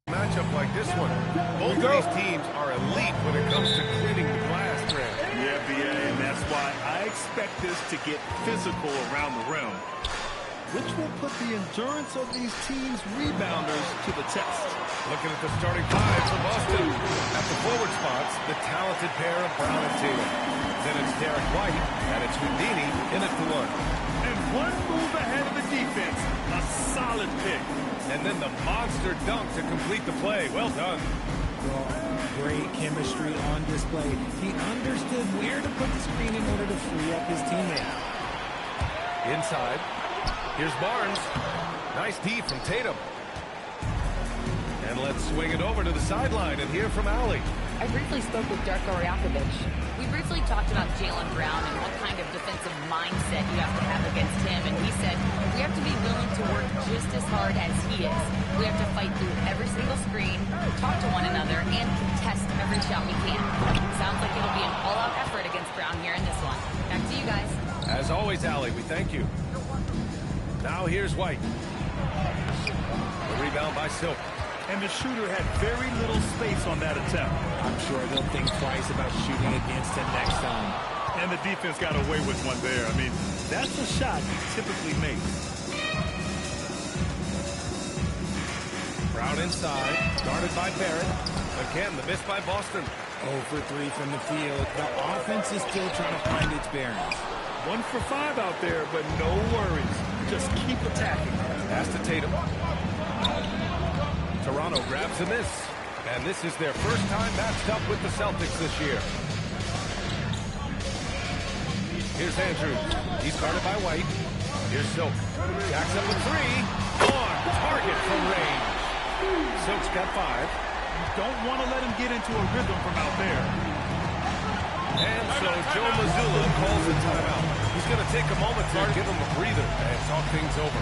Matchup like this one. Both of these teams are elite when it comes to cleaning the glass, Grant. Yeah, BA, and that's why I expect this to get physical around the rim, which will put the endurance of these teams' rebounders to the test. Looking at the starting five for Boston. At the forward spots, the talented pair of Brown and Tatum. Then it's Derek White, and it's Houdini in at the one. And one move ahead of the defense, a solid pick. And then the monster dunk to complete the play. Well done. Well, great chemistry on display. He understood where to put the screen in order to free up his teammate. Inside. Here's Barnes. Nice D from Tatum. And let's swing it over to the sideline and hear from Allie. I briefly spoke with Darko Rajakovic. We briefly talked about Jaylen Brown and what kind of defensive mindset you have to have against him. And he said, we have to be willing to work just as hard as he is. We have to fight through every single screen, talk to one another, and contest every shot we can. Sounds like it'll be an all-out effort against Brown here in this one. Back to you guys. As always, Allie, we thank you. Now here's White. The rebound by Silk. And the shooter had very little space on that attempt. I'm sure they'll think twice about shooting against him next time. And the defense got away with one there. I mean, that's the shot he typically makes. Brown inside, guarded by Barrett. Again, the miss by Boston. 0 for 3 from the field. The offense is still trying to find its bearings. 1 for 5 out there, but no worries. Just keep attacking. Pass to Tatum. Toronto grabs a miss. And this is their first time matched up with the Celtics this year. Here's Andrews. He's guarded by White. Here's Silk. Jacks up a three. On target from range. Silk's got 5. You don't want to let him get into a rhythm from out there. And so Joe Mazzulla calls a timeout. He's going to take a moment to give him a breather and talk things over.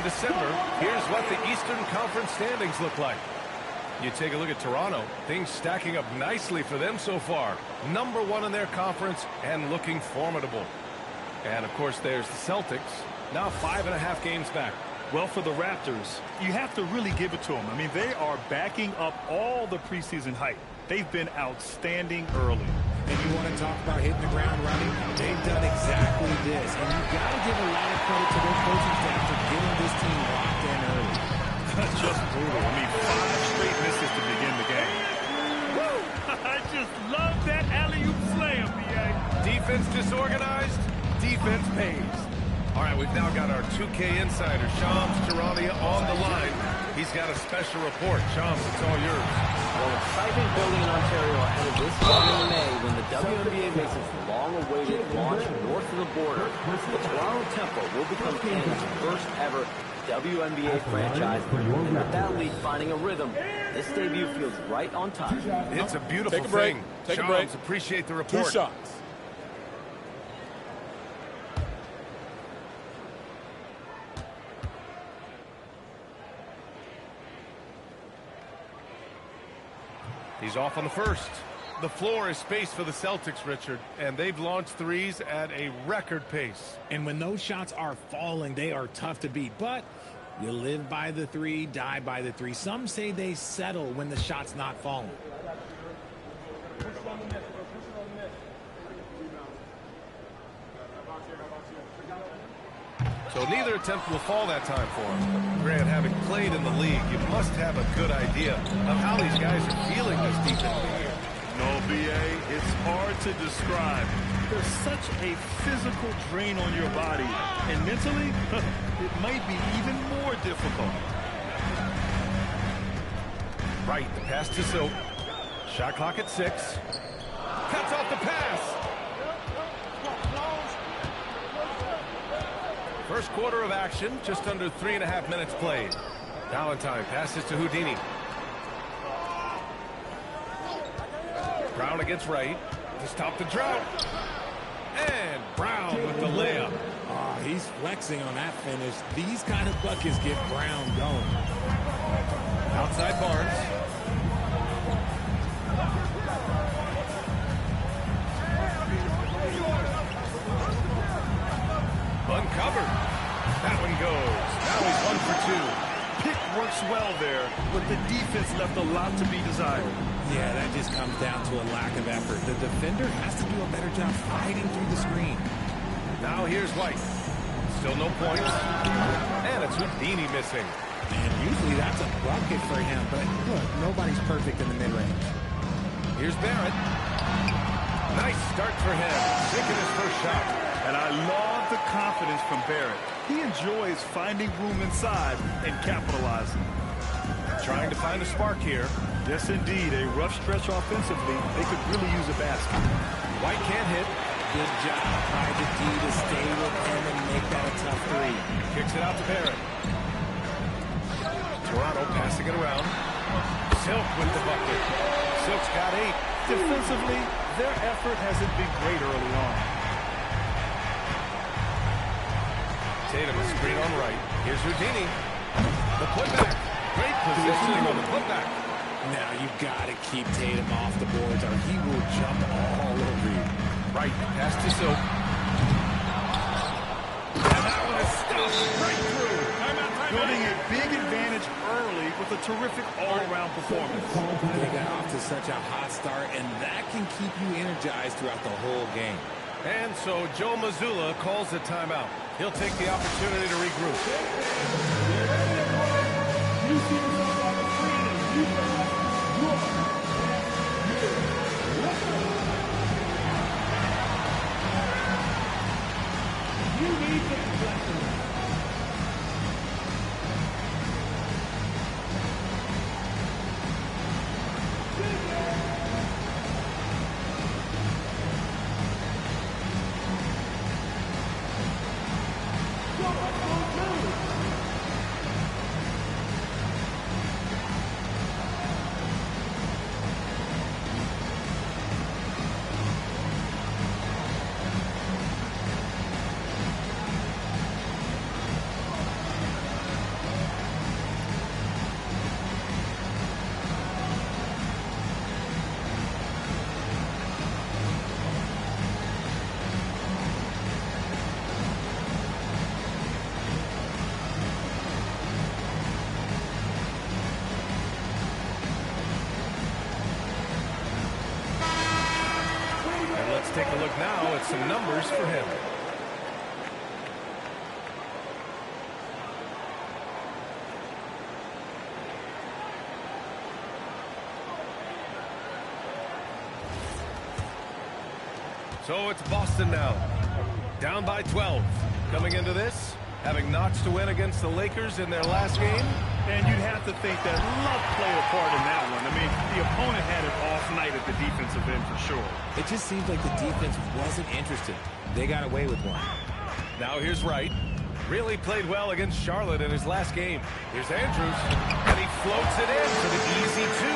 December, here's what the Eastern Conference standings look like. You take a look at Toronto, things stacking up nicely for them so far. Number 1 in their conference and looking formidable. And, of course, there's the Celtics, now 5.5 games back. Well, for the Raptors, you have to really give it to them. I mean, they are backing up all the preseason hype. They've been outstanding early. And you want to talk about hitting the ground running? They've done exactly this. And you've got to give a lot of credit to their coaching staff for getting this team locked in early. Just brutal. I mean, 5 straight misses to begin the game. Woo! I just love that alley-oop slam, B.A. Defense disorganized, defense pays. All right, we've now got our 2K insider, Shams Charania, on the line. He's got a special report. Shams, it's all yours. Well, excitement building in Ontario ahead of this game in May when the WNBA makes its long-awaited launch north of the border. The Toronto Tempo will become Canada's first ever WNBA franchise, and with that league finding a rhythm, this debut feels right on time. It's a beautiful thing. Take a break. Shams, appreciate the report. 2 shots. He's off on the first. The floor is space for the Celtics, Richard, and they've launched threes at a record pace. And when those shots are falling, they are tough to beat. But you live by the three, die by the three. Some say they settle when the shot's not falling. So neither attempt will fall that time for him. Grant, having played in the league, you must have a good idea of how these guys are feeling this defense. No, B.A., it's hard to describe. There's such a physical drain on your body, and mentally, it might be even more difficult. Right, the pass to Silk. Shot clock at 6. Cuts off the pass. First quarter of action, just under 3.5 minutes played. Valentine passes to Houdini. Brown against Wright to stop the drought. And Brown with the layup. Oh, he's flexing on that finish. These kind of buckets get Brown going. Outside Barnes. Uncovered. That one goes. Now he's 1 for 2. Pick works well there, but the defense left a lot to be desired. Yeah, that just comes down to a lack of effort. The defender has to do a better job fighting through the screen. Now here's White. Still no points. And it's Houdini missing. And usually that's a bucket for him, but look, nobody's perfect in the mid-range. Here's Barrett. Nice start for him. Sinking his first shot. And I love the confidence from Barrett. He enjoys finding room inside and capitalizing. Trying to find a spark here. Yes, indeed. A rough stretch offensively. They could really use a basket. White can't hit. Good job by the D to stay with him and make that a tough three. Kicks it out to Barrett. Toronto passing it around. Silk with the bucket. Silk's got 8. Defensively, their effort hasn't been great early on. Tatum a screen on Wright. Here's Houdini. The putback. Great positioning on the putback. Now you've got to keep Tatum off the boards or he will jump all over you. Right, pass to Silk. And that one is stuffed right through. Building a big advantage early with a terrific all-around performance. They got off to such a hot start, and that can keep you energized throughout the whole game. And so Joe Mazzulla calls a timeout. He'll take the opportunity to regroup. Take a look now at some numbers for him. So it's Boston now, down by 12. Coming into this, having notched a win against the Lakers in their last game. And you'd have to think that luck played a part in that one. I mean, the opponent had an off night at the defensive end for sure. It just seems like the defense wasn't interested. They got away with one. Now here's Wright. Really played well against Charlotte in his last game. Here's Andrews. And he floats it in for the easy 2.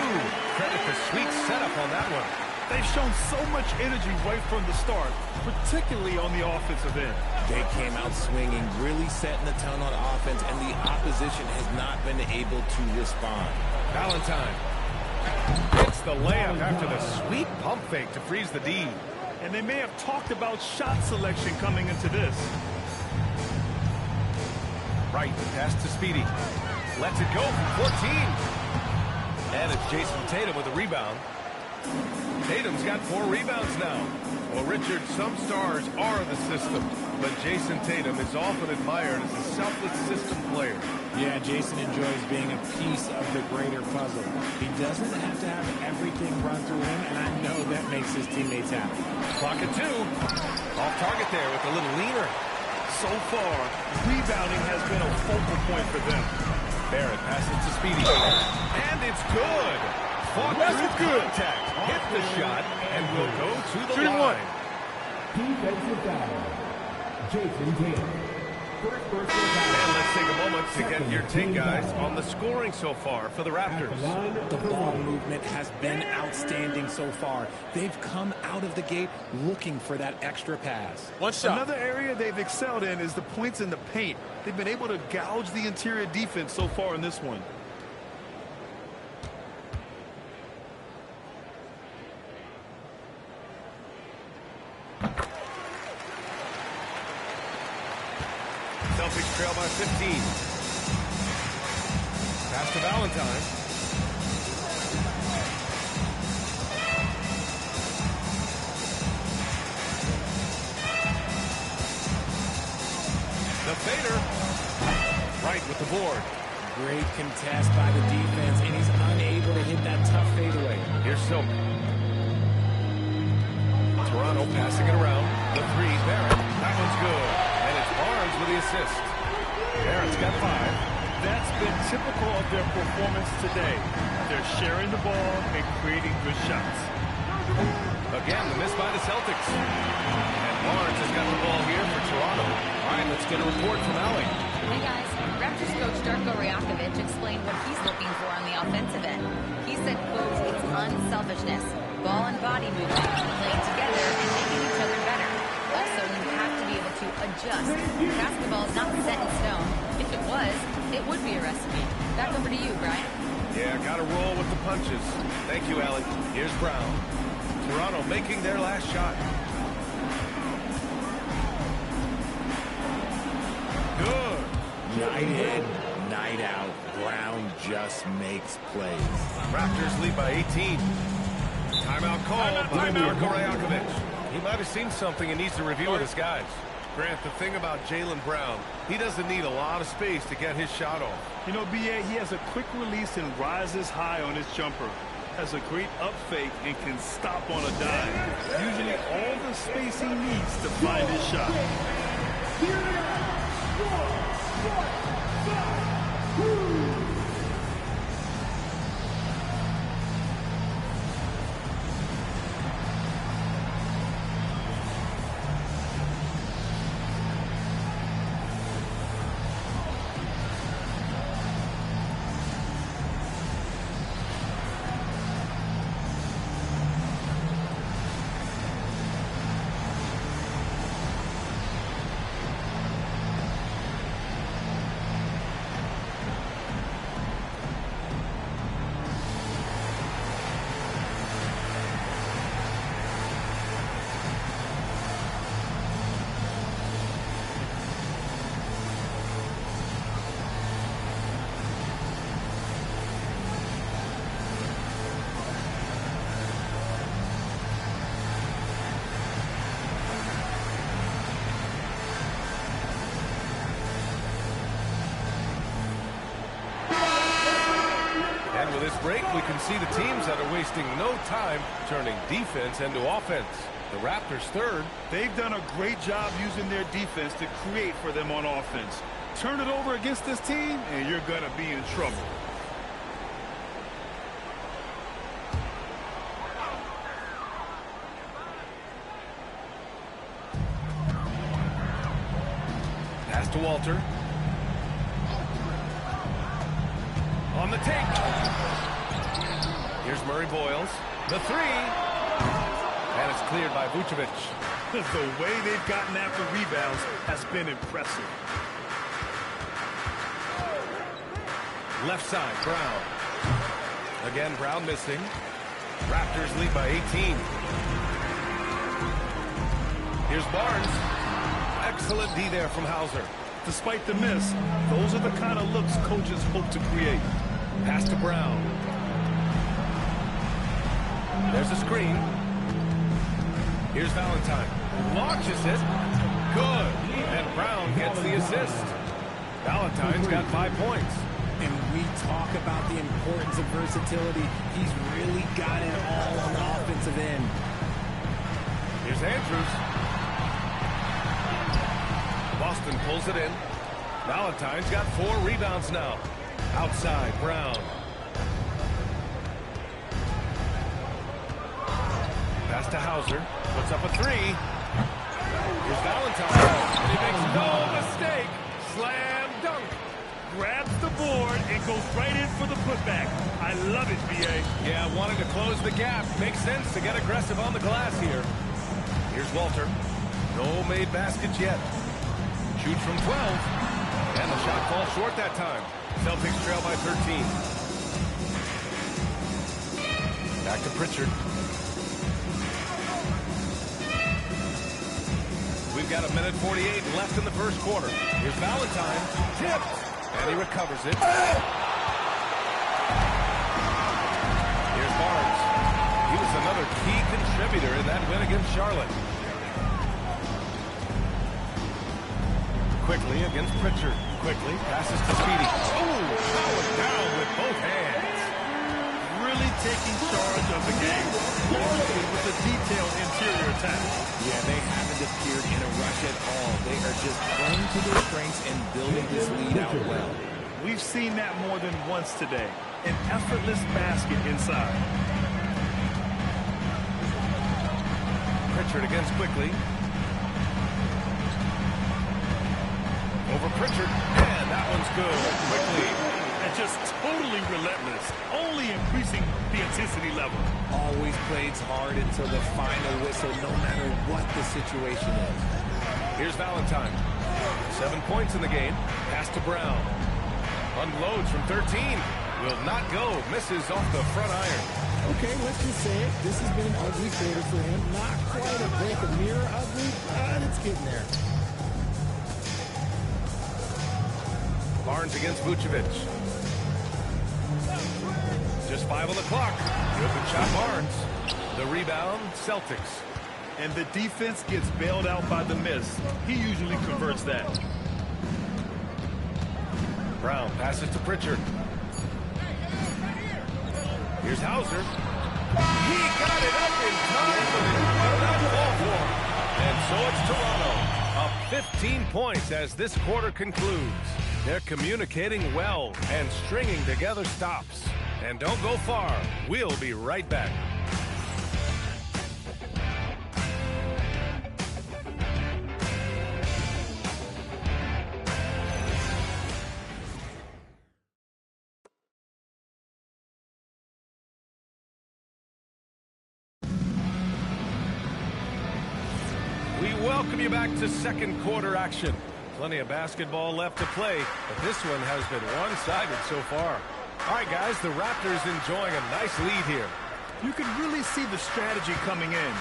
Credit the sweet setup on that one. They've shown so much energy right from the start, particularly on the offensive end. They came out swinging, really setting the tone on offense, and the opposition has not been able to respond. Valentine. Hits the layup after the sweet pump fake to freeze the D. And they may have talked about shot selection coming into this. Right, pass to Speedy. Lets it go from 14. And it's Jason Tatum with a rebound. Tatum's got 4 rebounds now. Well, Richard, some stars are the system, but Jason Tatum is often admired as a selfless system player. Yeah, Jason enjoys being a piece of the greater puzzle. He doesn't have to have everything run through him, and I know that makes his teammates happy. Clock at 2. Off target there with a little leaner. So far, rebounding has been a focal point for them. Barrett passes to Speedy. And it's good. Fought through contact. Hit the shot and will go to the line. Defensive foul. Jason Tatum. And let's take a moment to get your take, guys, on the scoring so far for the Raptors. The ball movement has been outstanding so far. They've come out of the gate looking for that extra pass. One shot. Another area they've excelled in is the points in the paint. They've been able to gouge the interior defense so far in this one. Celtics trail by 15. Pass to Valentine. The fader. Right with the board. Great contest by the defense, and he's unable to hit that tough fadeaway. Here's Silk. Toronto passing it around. The 3, Barrett. That one's good. And it's Barnes with the assist. Barrett's got 5. That's been typical of their performance today. They're sharing the ball and creating good shots. Again, the miss by the Celtics. And Barnes has got the ball here for Toronto. All right, let's get a report from Allie. Hey guys, Raptors coach Darko Rajakovic explained what he's looking for on the offensive end. He said, quote, it's unselfishness, ball and body movement, playing together and making each other better. Also, you have to be able to adjust. Basketball is not set in stone. If it was, it would be a recipe. Back over to you, Brian. Yeah, got to roll with the punches. Thank you, Allie. Here's Brown. Toronto making their last shot. Good. Night in, night out. Brown just makes plays. Raptors lead by 18. Timeout called by Darko Rajakovic. He might have seen something and needs to review with his guys. Grant, the thing about Jaylen Brown, he doesn't need a lot of space to get his shot off. You know, B.A., he has a quick release and rises high on his jumper. Has a great up fake and can stop on a dime. Usually all the space he needs to find his shot. With this break, we can see the teams that are wasting no time turning defense into offense. The Raptors third. They've done a great job using their defense to create for them on offense. Turn it over against this team, and you're going to be in trouble. Pass to Walter. On the take. Here's Murray Boyles. The 3. And it's cleared by Vucevic. The way they've gotten after rebounds has been impressive. Left side, Brown. Again, Brown missing. Raptors lead by 18. Here's Barnes. Excellent D there from Hauser. Despite the miss, those are the kind of looks coaches hope to create. Pass to Brown. There's a screen. Here's Valentine. Launches it. Good. And Brown gets the assist. Valentine's got 5 points. And we talk about the importance of versatility. He's really got it all on the offensive end. Here's Andrews. Boston pulls it in. Valentine's got 4 rebounds now. Outside, Brown. Pass to Hauser. Puts up a 3. Here's Valentine. And he makes no mistake. Slam dunk. Grabs the board and goes right in for the putback. I love it, B.A. Yeah, wanting to close the gap. Makes sense to get aggressive on the glass here. Here's Walter. No made baskets yet. Shoots from 12. And the shot falls short that time. Celtics trail by 13. Back to Pritchard. We've got 1:48 left in the first quarter. Here's Valentine. Tipped. And he recovers it. Here's Barnes. He was another key contributor in that win against Charlotte. Quickly against Pritchard. Quickly passes to Speedy. Oh, powered down with both hands. Really taking charge of the game. Largely with a detailed interior attack. Yeah, they haven't appeared in a rush at all. They are just playing to their strengths and building this lead out well. We've seen that more than once today. An effortless basket inside. Pritchard against Quickly. Over Pritchard. And that one's good. Quickly. And just totally relentless. Only increasing the intensity level. Always plays hard until the final whistle, no matter what the situation is. Here's Valentine. 7 points in the game. Pass to Brown. Unloads from 13. Will not go. Misses off the front iron. Okay, let's just say it. This has been an ugly quarter for him. Not quite a break of mirror ugly, but it's getting there. Barnes against Vucevic. Just 5 on the clock. The open shot, Barnes. The rebound, Celtics. And the defense gets bailed out by the miss. He usually converts that. Brown passes to Pritchard. Here's Hauser. He got it up in time, but it will not fall for him. And so it's Toronto. Up 15 points as this quarter concludes. They're communicating well and stringing together stops. And don't go far. We'll be right back. We welcome you back to second quarter action. Plenty of basketball left to play, but this one has been one-sided so far. All right, guys, the Raptors enjoying a nice lead here. You can really see the strategy coming in.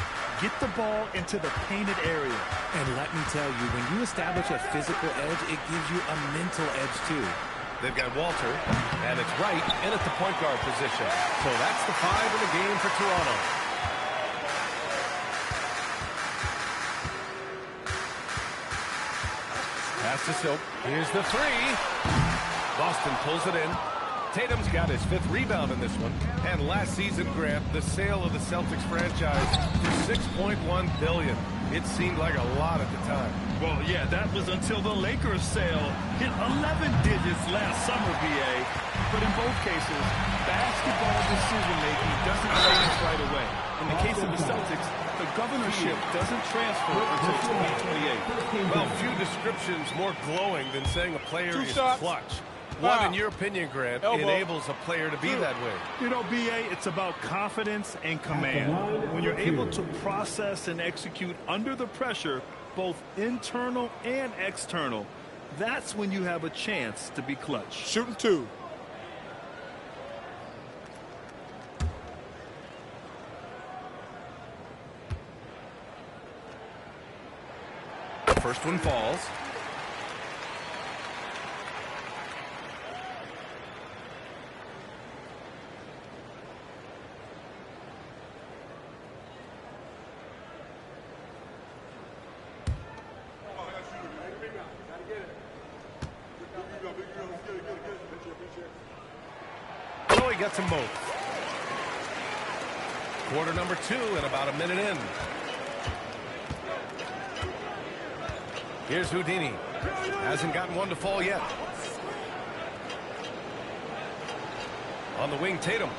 Get the ball into the painted area. And let me tell you, when you establish a physical edge, it gives you a mental edge, too. They've got Walter, and it's Wright in at the point guard position. So that's the 5 in the game for Toronto. Pass to Silk. Here's the 3. Boston pulls it in. Tatum's got his 5th rebound in this one. And last season, Grant, the sale of the Celtics franchise for $6.1 billion. It seemed like a lot at the time. Well, yeah, that was until the Lakers sale hit 11 digits last summer, BA. But in both cases, basketball decision-making doesn't change right away. In the case of the Celtics, the governorship doesn't transfer until 2028. Well, few descriptions more glowing than saying a player is clutch. What, in your opinion, Grant, enables a player to be that way? You know, BA, it's about confidence and command. When you're able to process and execute under the pressure, both internal and external, that's when you have a chance to be clutch. Shooting 2. First one falls. Oh, he gets them both. Quarter number 2 and about a minute in. Here's Houdini. Hasn't gotten one to fall yet. On the wing, Tatum.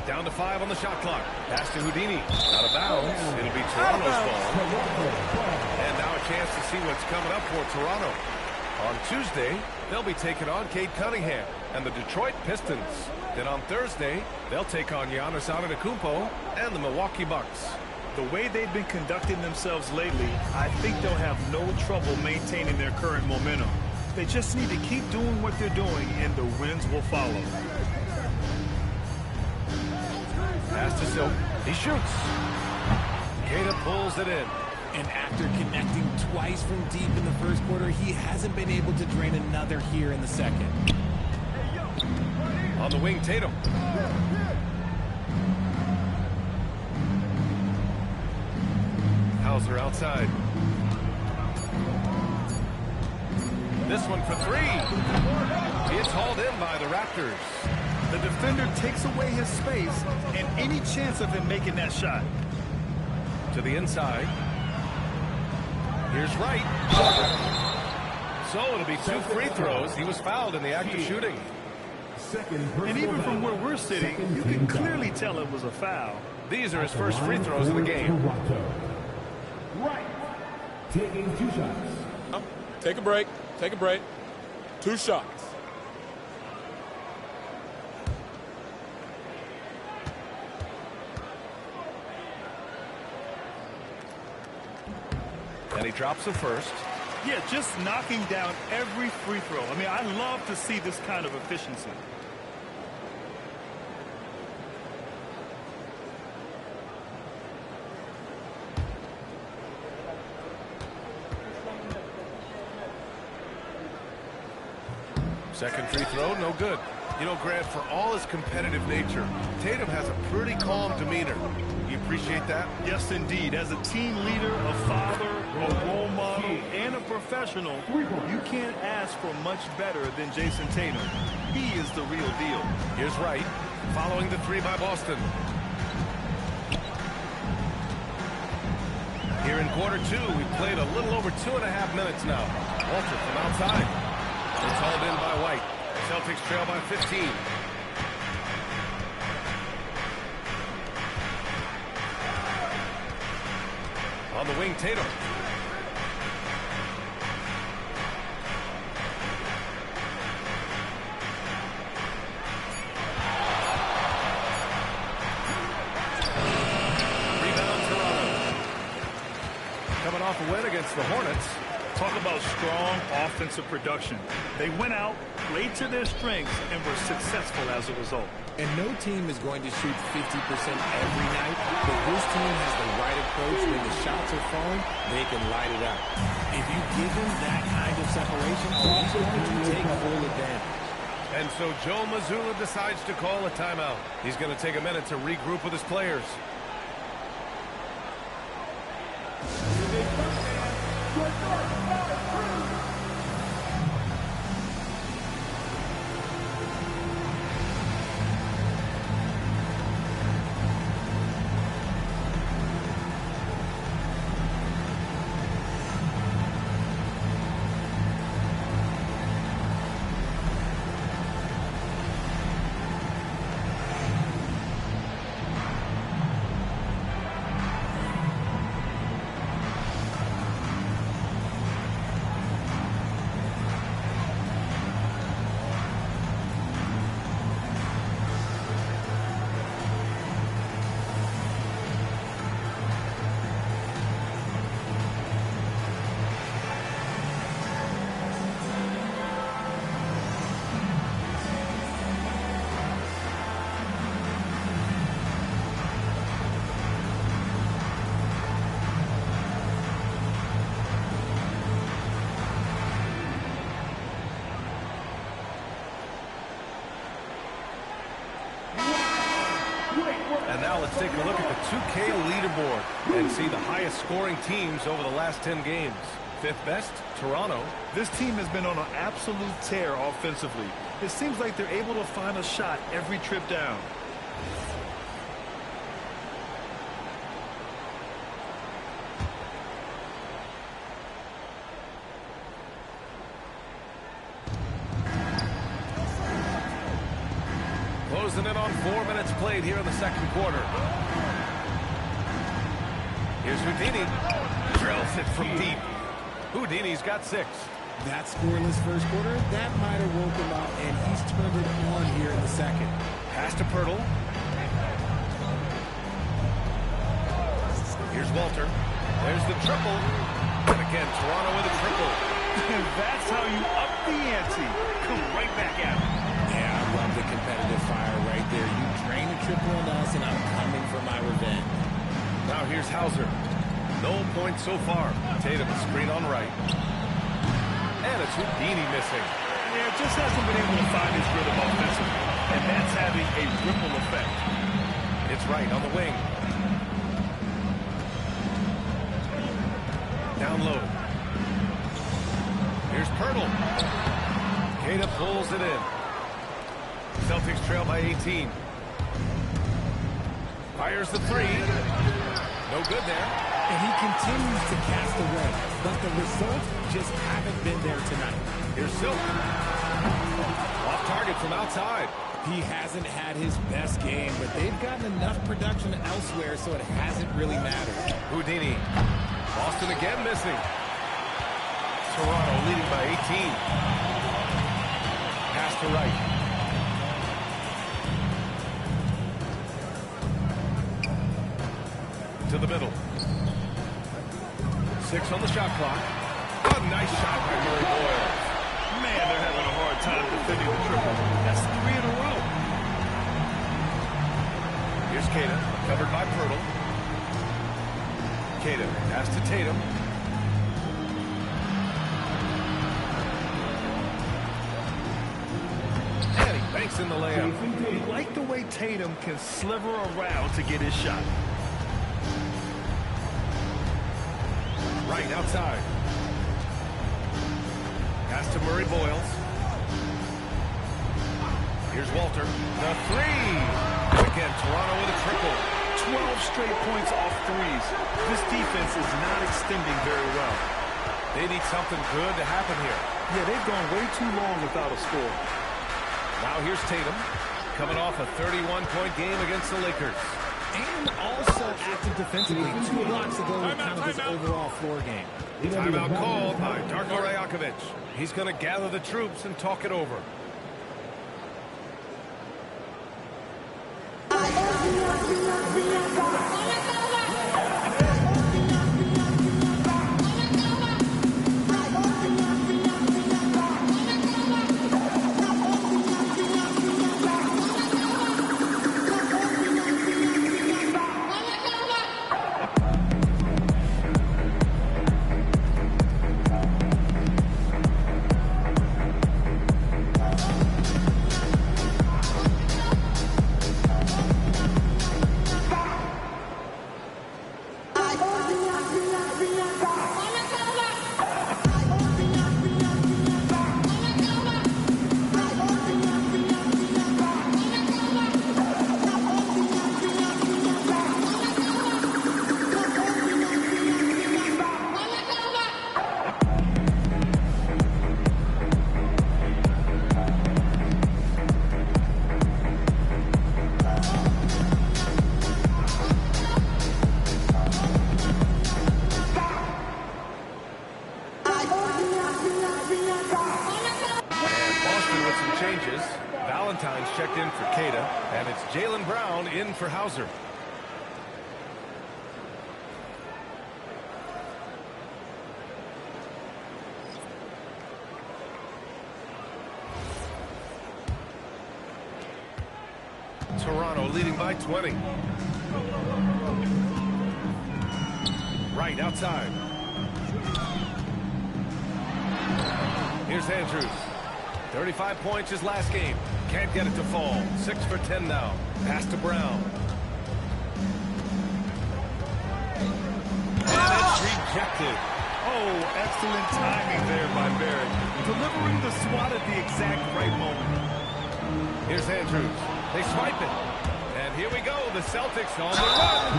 Down to 5 on the shot clock. Pass to Houdini. Out of bounds. It'll be Toronto's ball. And now a chance to see what's coming up for Toronto. On Tuesday, they'll be taking on Cade Cunningham and the Detroit Pistons. Then on Thursday, they'll take on Giannis Antetokounmpo and the Milwaukee Bucks. The way they've been conducting themselves lately, I think they'll have no trouble maintaining their current momentum. They just need to keep doing what they're doing, and the wins will follow. Pass to Silk. He shoots. Queta pulls it in. And after connecting twice from deep in the first quarter, he hasn't been able to drain another here in the second. On the wing, Tatum. Hauser outside. This one for 3. It's hauled in by the Raptors. The defender takes away his space and any chance of him making that shot. To the inside. Here's Wright. So it'll be 2 free throws. He was fouled in the act of shooting. And even from where we're sitting, you can clearly tell it was a foul. These are his first free throws of the game. Right. Taking 2 shots. Take a break. Take a break. 2 shots. And he drops the first. Yeah, just knocking down every free throw. I mean, I love to see this kind of efficiency. Second free throw, no good. You know, Grant, for all his competitive nature, Tatum has a pretty calm demeanor. You appreciate that? Yes, indeed. As a team leader, a father, a role model, and a professional, you can't ask for much better than Jason Tatum. He is the real deal. Here's Wright, following the 3 by Boston. Here in quarter 2, we've played a little over 2.5 minutes now. Walter from outside. It's hauled in by White. Celtics trail by 15. On the wing, Tatum. Rebound, Toronto. Coming off a win against the Hornets. Talk about strong offensive production. They went out, played to their strengths, and were successful as a result. And no team is going to shoot 50% every night, but this team has the right approach. When the shots are falling, they can light it up. If you give him that kind of separation, he's going to take full advantage. And so Joe Mazzulla decides to call a timeout. He's going to take a minute to regroup with his players. Now let's take a look at the 2K leaderboard and see the highest scoring teams over the last 10 games. Fifth best, Toronto. This team has been on an absolute tear offensively. It seems like they're able to find a shot every trip down. Closing in on 4 minutes played here in the second quarter. Here's Houdini. Drills it from deep. Houdini's got 6. That scoreless first quarter, that might have woke him up, and he's turned it on here in the second. Pass to Pirtle. Here's Walter. There's the triple. And again, Toronto with a triple. And that's how you up the ante. Come right back at him. Yeah, I love the competitive fire right there. You drain a triple on us, and I'm coming for my revenge. Now here's Hauser. No points so far. Tatum a screen on right. And it's Houdini missing. Yeah, just hasn't been able to find his rhythm offensively. And that's having a ripple effect. It's right on the wing. Down low. Here's Pirtle. Queta pulls it in. Celtics trail by 18. Fires the 3. No good there. And he continues to cast away, but the results just haven't been there tonight. Here's Silk. Off target from outside. He hasn't had his best game, but they've gotten enough production elsewhere, so it hasn't really mattered. Houdini. Boston again missing. Toronto leading by 18. Pass to right. To the middle. 6 on the shot clock. A nice shot by Murray Boyle. Man, they're having a hard time defending the triple. That's 3 in a row. Here's Queta, covered by Pirtle. Queta, pass to Tatum. And he banks in the layup. I like the way Tatum can sliver around to get his shot. Right outside. Pass to Murray Boyles. Here's Walter. The 3. Again, Toronto with a triple. 12 straight points off threes. This defense is not extending very well. They need something good to happen here. Yeah, they've gone way too long without a score. Now here's Tatum, coming off a 31-point game against the Lakers. And also active defensively. 2 blocks ago with kind of his overall floor game. Timeout called by Darko Rajakovic. He's going to gather the troops and talk it over. Valentine's checked in for Queta, and it's Jaylen Brown in for Hauser. Toronto leading by 20. Right outside. Here's Andrews. 35 points his last game. Can't get it to fall. 6 for 10 now. Pass to Brown. rejected. Oh, excellent timing there by Barrett. Delivering the swat at the exact right moment. Here's Andrews. They swipe it. And here we go. The Celtics on the run.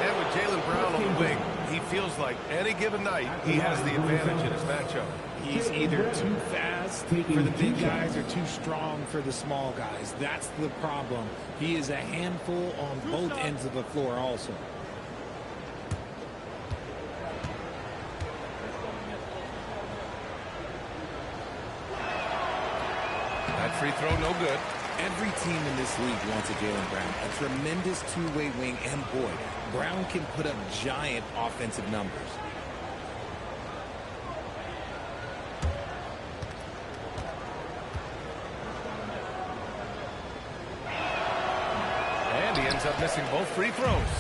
And with Jaylen Brown on the wing, he feels like any given night he has the advantage in his matchup. He's either too fast for the big guys or too strong for the small guys. That's the problem. He is a handful on both ends of the floor also. That free throw no good. Every team in this league wants a Jaylen Brown, a tremendous two-way wing, and boy, Brown can put up giant offensive numbers. And he ends up missing both free throws.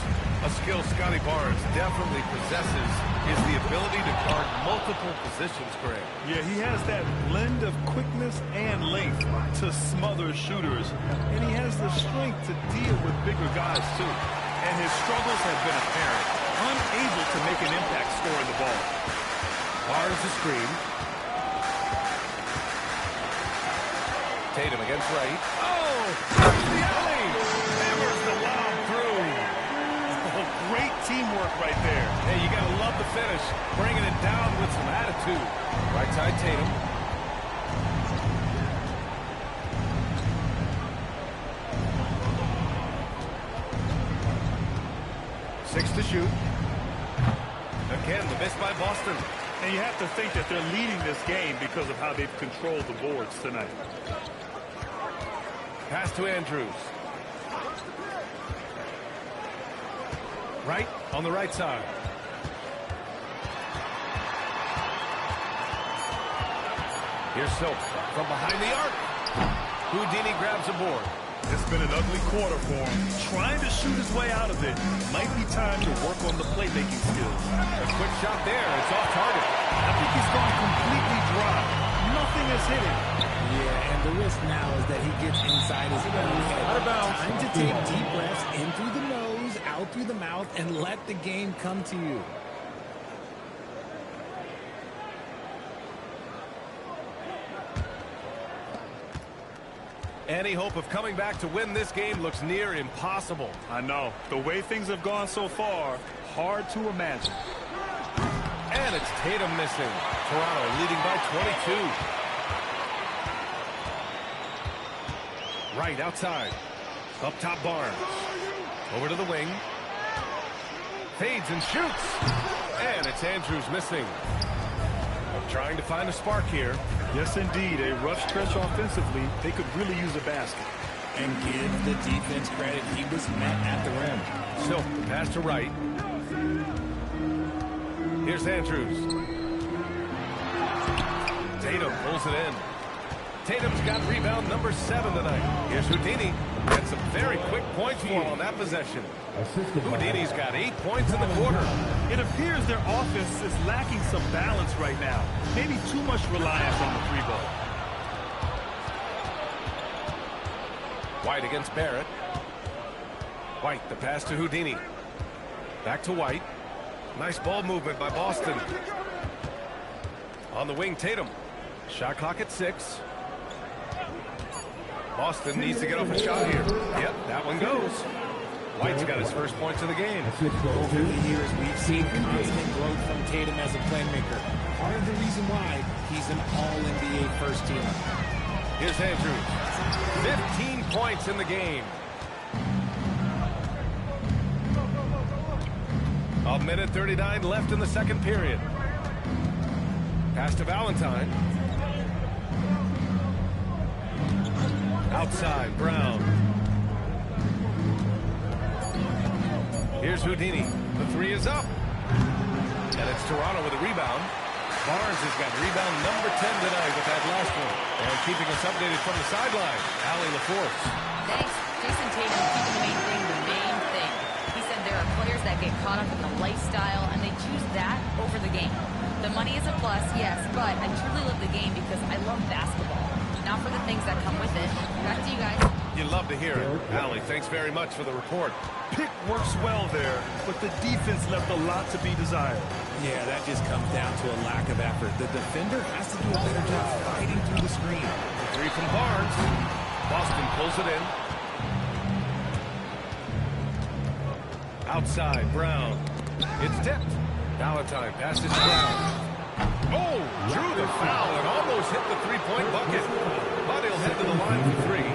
A skill Scotty Barnes definitely possesses is the ability to guard multiple positions, Greg. Yeah, he has that blend of quickness and length to smother shooters. And he has the strength to deal with bigger guys, too. And his struggles have been apparent. Unable to make an impact scoring the ball. Barnes the screen. Tatum against Wright. Oh! The alley! Hammers the lob through. Great teamwork right there. Hey, you got to love the finish. Bringing it down with some attitude. Right side Tatum. Six to shoot. Again, the miss by Boston. And you have to think that they're leading this game because of how they've controlled the boards tonight. Pass to Andrews. Right on the right side. Here's Silk from behind the arc. Houdini grabs a board. It's been an ugly quarter for him. Trying to shoot his way out of it. Might be time to work on the playmaking skills. A quick shot there. It's off target. I think he's gone completely dry. Nothing has hit him. Yeah, and the risk now is that he gets inside his own head. Out of bounds. Time to take deep breaths in through the nose, out through the mouth, and let the game come to you. Any hope of coming back to win this game looks near impossible. I know. The way things have gone so far, hard to imagine. And it's Tatum missing. Toronto leading by 22. Right outside. Up top Barnes. Over to the wing. Fades and shoots. And it's Andrews missing. Trying to find a spark here. Yes, indeed. A rough stretch offensively. They could really use a basket. And give the defense credit. He was met at the rim. So, the pass to Wright. Here's Andrews. Tatum pulls it in. Tatum's got rebound number 7 tonight. Here's Houdini. Had some very quick points for him on that possession. Houdini's got 8 points in the quarter. It appears their offense is lacking some balance right now. Maybe too much reliance on the three ball. White against Barrett. White, the pass to Houdini. Back to White. Nice ball movement by Boston. On the wing, Tatum. Shot clock at 6. Boston needs to get off a shot here. Yep, that one goes. White's got his first points of the game. Over the years, we've seen constant growth from Tatum as a playmaker. Part of the reason why he's an all-NBA first teamer. Here's Andrews. 15 points in the game. A minute 39 left in the second period. Pass to Valentine. Outside, Brown. Here's Houdini. The 3 is up. And it's Toronto with a rebound. Barnes has got rebound number 10 tonight with that last one. And keeping us updated from the sideline, Allie LaForce. Thanks. Jason Tatum keeping the main thing the main thing. He said there are players that get caught up in the lifestyle, and they choose that over the game. The money is a plus, yes, but I truly love the game because I love basketball. Not for the things that come with it. Back to you guys. You love to hear it. Allie, thanks very much for the report. Pick works well there, but the defense left a lot to be desired. Yeah, that just comes down to a lack of effort. The defender has to do a better job fighting through the screen. Three from Barnes. Boston pulls it in. Outside, Brown. It's tipped. Valentine passes to Brown. Oh, drew the foul and almost hit the three-point bucket. But he'll head to the line for three.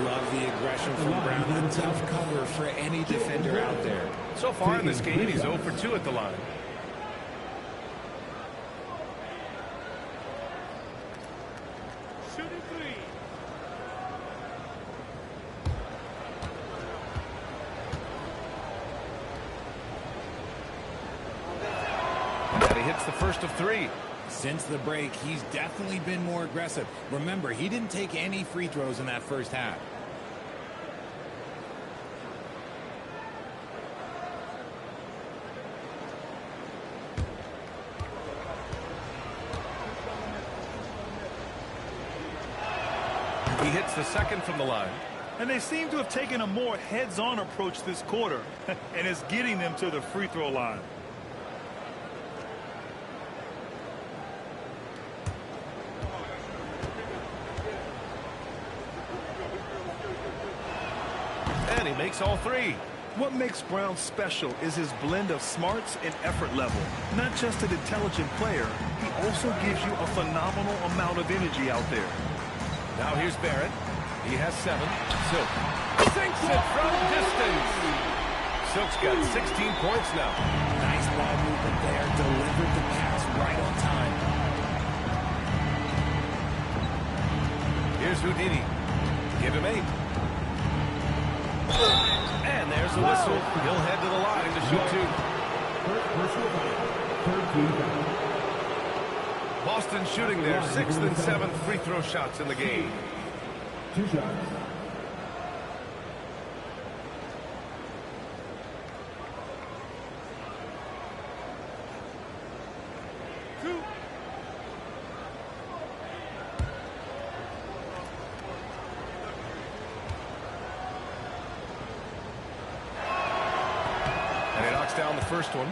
Love the aggression from Brown. A tough cover for any defender out there. So far in this game, he's 0 for 2 at the line. Shooting three. And he hits the first of 3. Since the break, he's definitely been more aggressive. Remember, he didn't take any free throws in that first half. He hits the second from the line. And they seem to have taken a more heads-on approach this quarter, and it's getting them to the free throw line. And he makes all 3. What makes Brown special is his blend of smarts and effort level. Not just an intelligent player, he also gives you a phenomenal amount of energy out there. Now here's Barrett. He has 7. Silk sinks it from distance. Silk's got 16 points now. Nice ball movement there. Delivered the pass right on time. Here's Houdini. Give him 8. And there's a whistle. He'll head to the line to shoot 2. Boston shooting their 6th and 7th free throw shots in the game. 2 shots. And he knocks down the first one.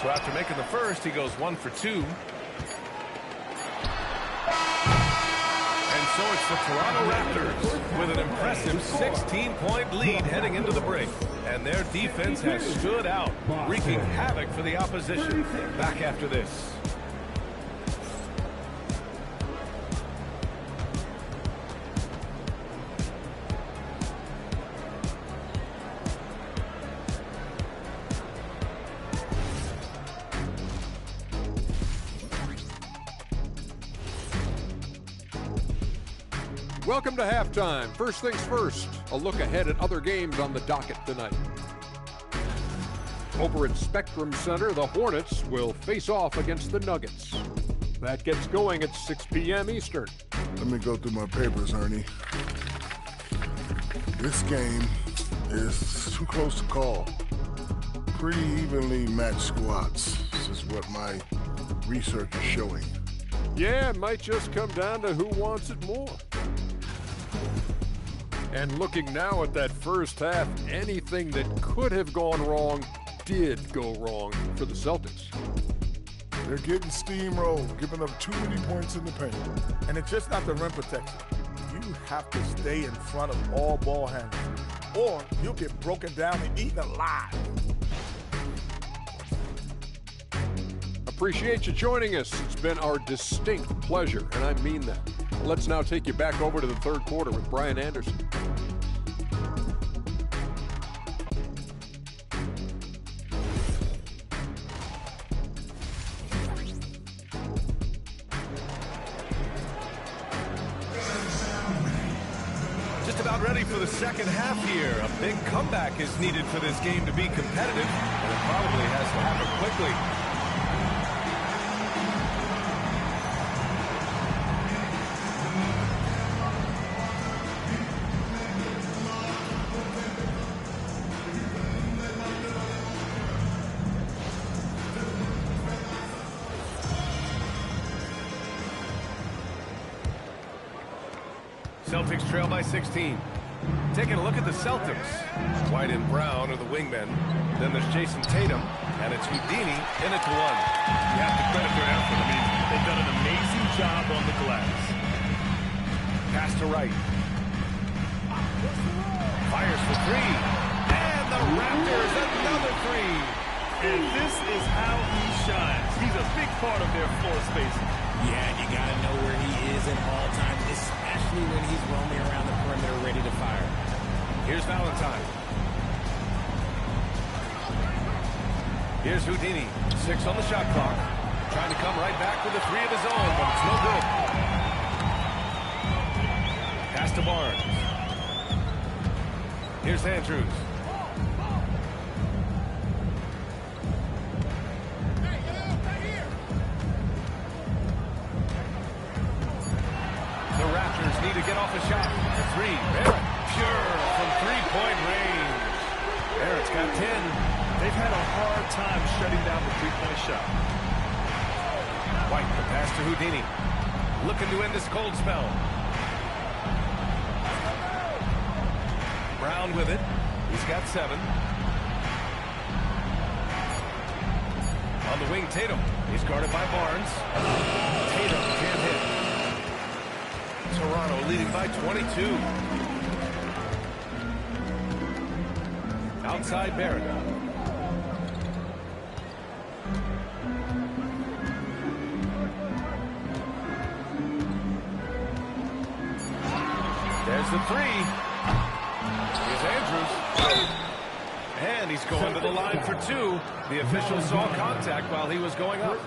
So after making the first, he goes 1 for 2. And so it's the Toronto Raptors with an impressive 16-point lead heading into the break. And their defense has stood out, wreaking havoc for the opposition. Back after this. Welcome to halftime. First things first, a look ahead at other games on the docket tonight. Over at Spectrum Center, the Hornets will face off against the Nuggets. That gets going at 6 p.m. Eastern. Let me go through my papers, Ernie. This game is too close to call. Pretty evenly matched squads. This is what my research is showing. Yeah, it might just come down to who wants it more. And looking now at that first half, anything that could have gone wrong did go wrong for the Celtics. They're getting steamrolled, giving up too many points in the paint. And it's just not the rim protection. You have to stay in front of all ball handlers, or you'll get broken down and eaten alive. Appreciate you joining us. It's been our distinct pleasure, and I mean that. Let's now take you back over to the third quarter with Brian Anderson. Just about ready for the second half here. A big comeback is needed for this game to be competitive, and it probably has to happen quickly. Celtics trail by 16. Taking a look at the Celtics. White and Brown are the wingmen. Then there's Jason Tatum, and it's Houdini in it to one. You have to credit their effort. I mean, they've done an amazing job on the glass. Pass to Wright. Fires for three. And the Raptors, another three. And this is how he shines. He's a big part of their floor spacing. Yeah, and you got to know where he is at all times, especially when he's roaming around the perimeter ready to fire. Here's Valentine. Here's Houdini. 6 on the shot clock. Trying to come right back with a 3 of his own, but it's no good. Pass to Barnes. Here's Andrews. The Raptors need to get off a shot. The 3. Barrett. Pure from three-point range. Barrett's got 10. They've had a hard time shutting down the three-point shot. White, the pass to Houdini. Looking to end this cold spell. Brown with it. He's got 7. On the wing, Tatum. He's guarded by Barnes. Tatum can't hit. Toronto leading by 22. Outside Barrett. There's the 3. Here's Andrews. And he's going to the line for 2. The officials saw contact while he was going up.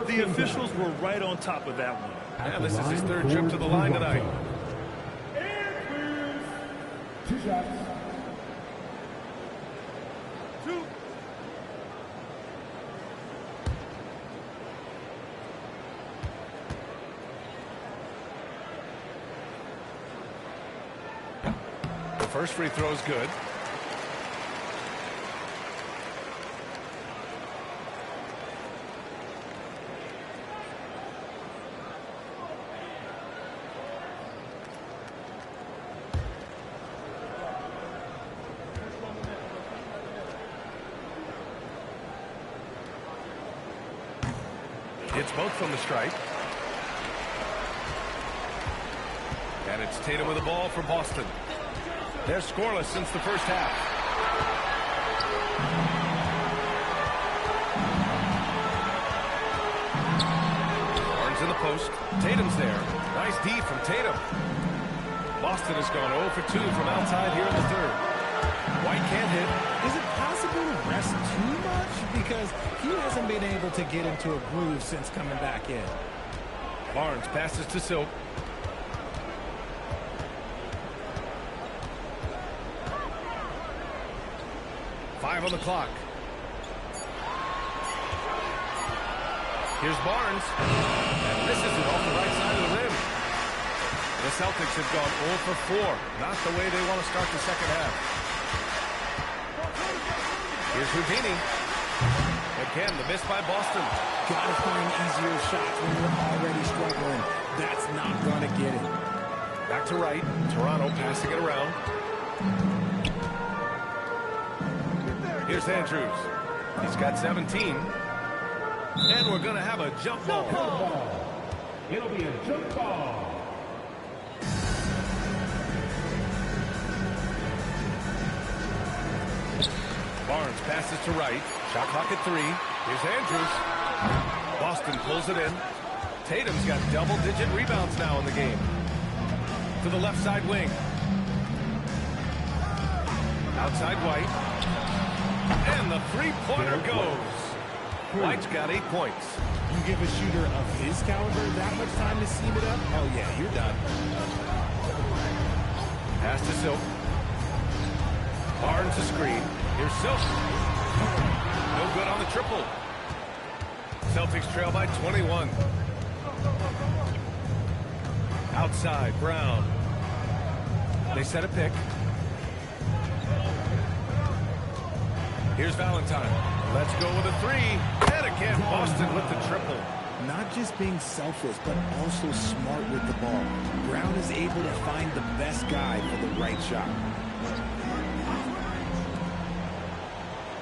The officials were right on top of that one. And this is his 3rd trip to the line tonight. Andrews. 2 shots. 2. The first free throw is good. It's both from the stripe. And it's Tatum with the ball for Boston. They're scoreless since the first half. Barnes in the post. Tatum's there. Nice D from Tatum. Boston has gone 0 for 2 from outside here in the 3rd. White can't hit. Is it possible to rest too much? Because he hasn't been able to get into a groove since coming back in. Barnes passes to Silk. Five on the clock. Here's Barnes. And misses it off the right side of the rim. The Celtics have gone 0 for 4. Not the way they want to start the second half. Here's Houdini. Again, the miss by Boston. Gotta find easier shots when you're already struggling. That's not gonna get it. Back to Wright. Toronto passing it around. Here's Andrews. He's got 17. And we're going to have a jump ball. It'll be a jump ball. Barnes passes to Wright. Shot clock at 3. Here's Andrews. Boston pulls it in. Tatum's got double-digit rebounds now in the game. To the left side wing. Outside White. And the three-pointer goes. White's got 8 points. You give a shooter of his caliber that much time to seam it up? Oh, yeah, you're done. Pass to Silk. Barnes a screen. Here's Silk. No good on the triple. Celtics trail by 21. Outside, Brown. They set a pick. Here's Valentine. Let's go with a 3. And again, Boston with the triple. Not just being selfless, but also smart with the ball. Brown is able to find the best guy for the right shot.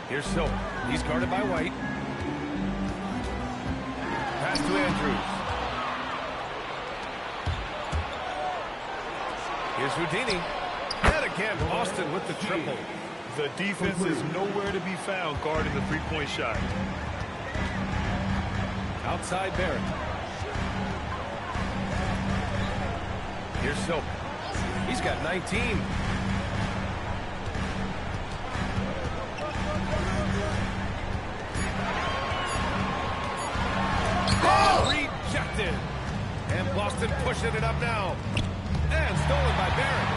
Here's Silk. He's guarded by White. Pass to Andrews. Here's Houdini. And again, Boston with the triple. The defense is nowhere to be found guarding the three-point shot. Outside Barrett. Here's Silk. He's got 19. Rejected. And Boston pushing it up now. And stolen by Barrett.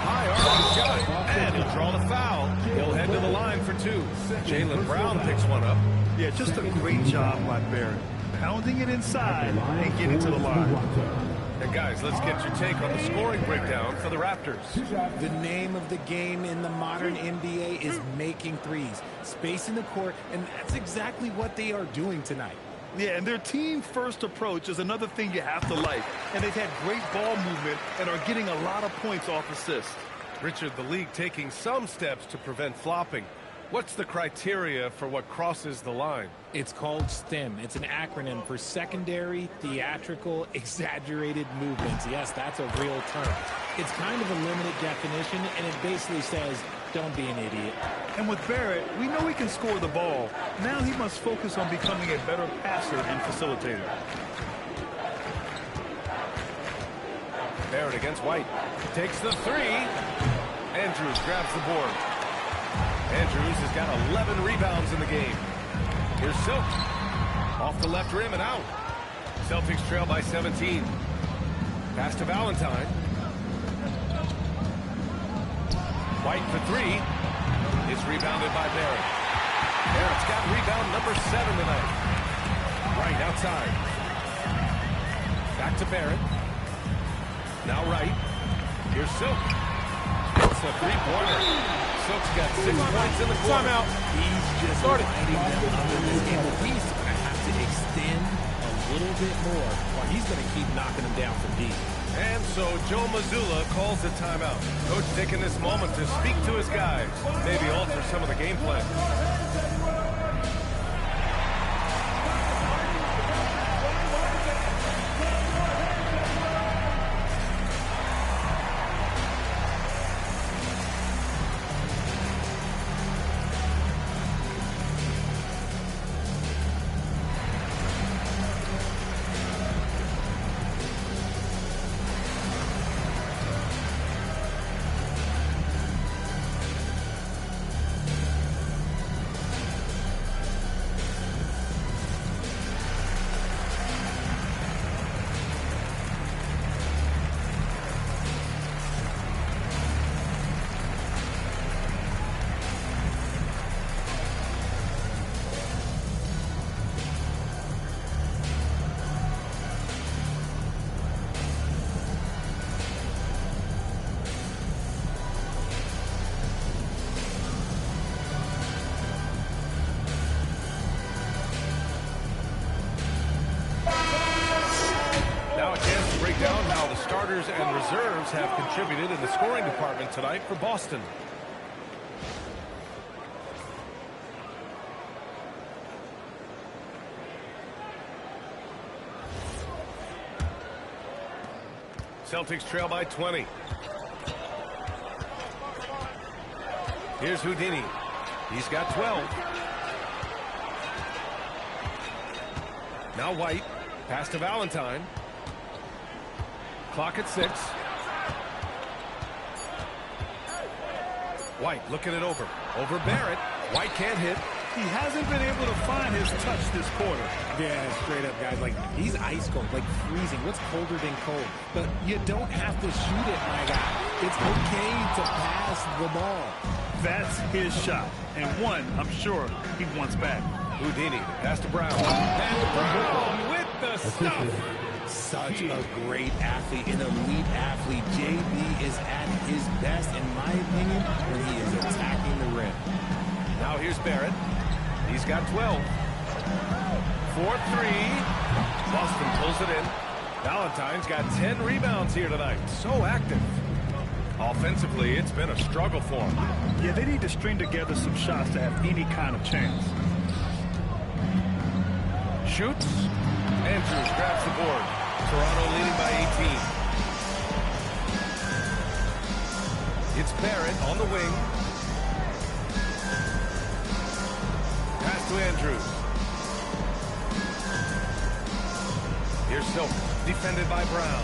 High arm shot. And he'll draw the foul. He'll head to the line for two. Jaylen Brown picks one up. Yeah, just a great job by Barrett. Pounding it inside and getting to the line. And guys, let's get your take on the scoring breakdown for the Raptors. The name of the game in the modern NBA is making threes, spacing the court, and that's exactly what they are doing tonight. Yeah, and their team-first approach is another thing you have to like. And they've had great ball movement and are getting a lot of points off assists. Richard, the league taking some steps to prevent flopping. What's the criteria for what crosses the line? It's called STEM. It's an acronym for secondary, theatrical, exaggerated movements. Yes, that's a real term. It's kind of a limited definition, and it basically says, don't be an idiot. And with Barrett, we know he can score the ball. Now he must focus on becoming a better passer and facilitator. Barrett against White. Takes the three. Andrews grabs the board. Andrews has got 11 rebounds in the game. Here's Silk. Off the left rim and out. Celtics trail by 17. Pass to Valentine. White for three. It's rebounded by Barrett. Barrett's got rebound number 7 tonight. Right outside. Back to Barrett. Now Wright. Here's Silk. It's a three-pointer. Silk's got 6 points in the quarter. Timeout. He's just lighting them up in this game. He's going to have to extend a little bit more, or he's going to keep knocking them down from deep. And so Joe Mazzulla calls the timeout. Coach taking this moment to speak to his guys, maybe alter some of the game plan. Starters and reserves have contributed in the scoring department tonight for Boston. Celtics trail by 20. Here's Houdini. He's got 12. Now White. Pass to Valentine. Clock at 6. White looking it over. Over Barrett. White can't hit. He hasn't been able to find his touch this quarter. Yeah, straight up, guys. Like, he's ice cold, like freezing. What's colder than cold? But you don't have to shoot it, my guy. It's okay to pass the ball. That's his shot. And one, I'm sure, he wants back. Houdini. Pass to Brown. And Brown with the stuff. Such a great athlete, an elite athlete. JB is at his best, in my opinion, when he is attacking the rim. Now here's Barrett. He's got 12. 4-3. Boston pulls it in. Valentine's got 10 rebounds here tonight. So active. Offensively, it's been a struggle for him. Yeah, they need to string together some shots to have any kind of chance. Shoots. Andrews grabs the board. Toronto leading by 18. It's Barrett on the wing. Pass to Andrews. Here's Silk, defended by Brown.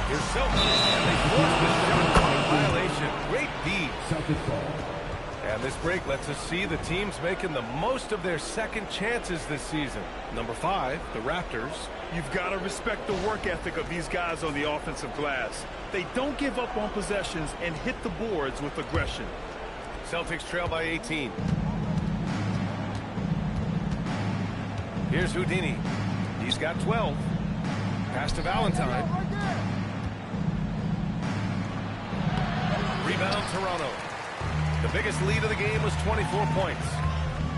Here's Silk, and they force the shot clock violation. Great D. And this break lets us see the teams making the most of their second chances this season. Number 5, the Raptors. You've got to respect the work ethic of these guys on the offensive glass. They don't give up on possessions and hit the boards with aggression. Celtics trail by 18. Here's Houdini. He's got 12. Pass to Valentine. Rebound, Toronto. The biggest lead of the game was 24 points.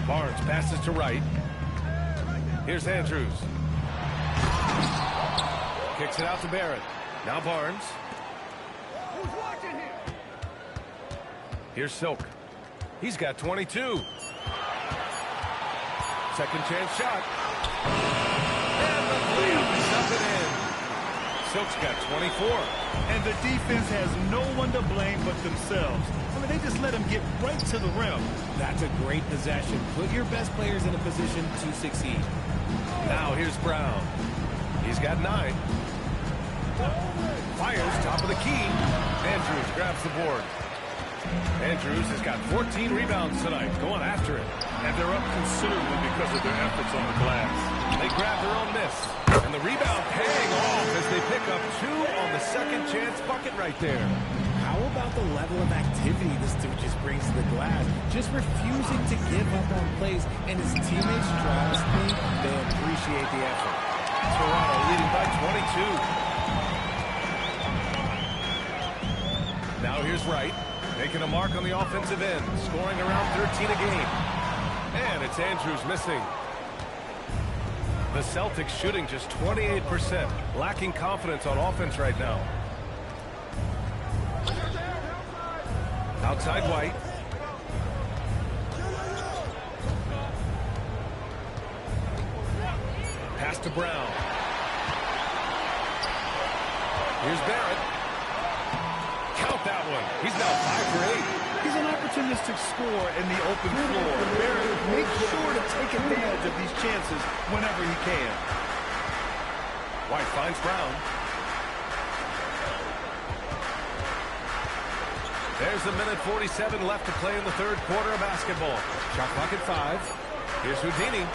Barnes passes to Wright. Here's Andrews. Kicks it out to Barrett. Now Barnes. Here's Silk. He's got 22. Second chance shot. And the layup is up and in. Silk's got 24. And the defense has no one to blame but themselves. I mean, they just let him get right to the rim. That's a great possession. Put your best players in a position to succeed. Now here's Brown. He's got 9. Fires top of the key. Andrews grabs the board. Andrews has got 14 rebounds tonight, going after it. And they're up considerably because of their efforts on the glass. They grab their own miss. And the rebound paying off as they pick up 2 on the second chance bucket right there. How about the level of activity this dude just brings to the glass? Just refusing to give up on plays, and his teammates, trust me, they appreciate the effort. Toronto leading by 22. Now here's Wright, making a mark on the offensive end, scoring around 13 a game. And it's Andrews missing. The Celtics shooting just 28%, lacking confidence on offense right now. Outside White. Pass to Brown. Here's Barrett. Count that one. He's now 5 for 8. He's an opportunistic scorer in the open floor. Barrett makes sure to take advantage of these chances whenever he can. White finds Brown. There's a minute 47 left to play in the third quarter of basketball. Shot clock at 5. Here's Houdini.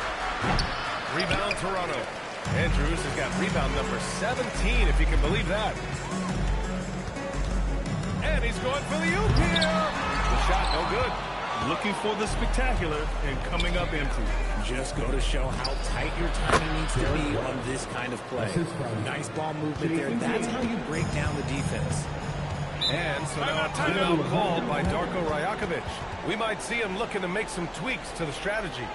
Rebound, Toronto. Andrews has got rebound number 17, if you can believe that. And he's going for the oop here. The shot no good. Looking for the spectacular and coming up empty. Just go to show how tight your timing needs to be on this kind of play. Nice ball movement there. That's how you break down the defense. And so now a timeout called by Darko Rajakovic. We might see him looking to make some tweaks to the strategy.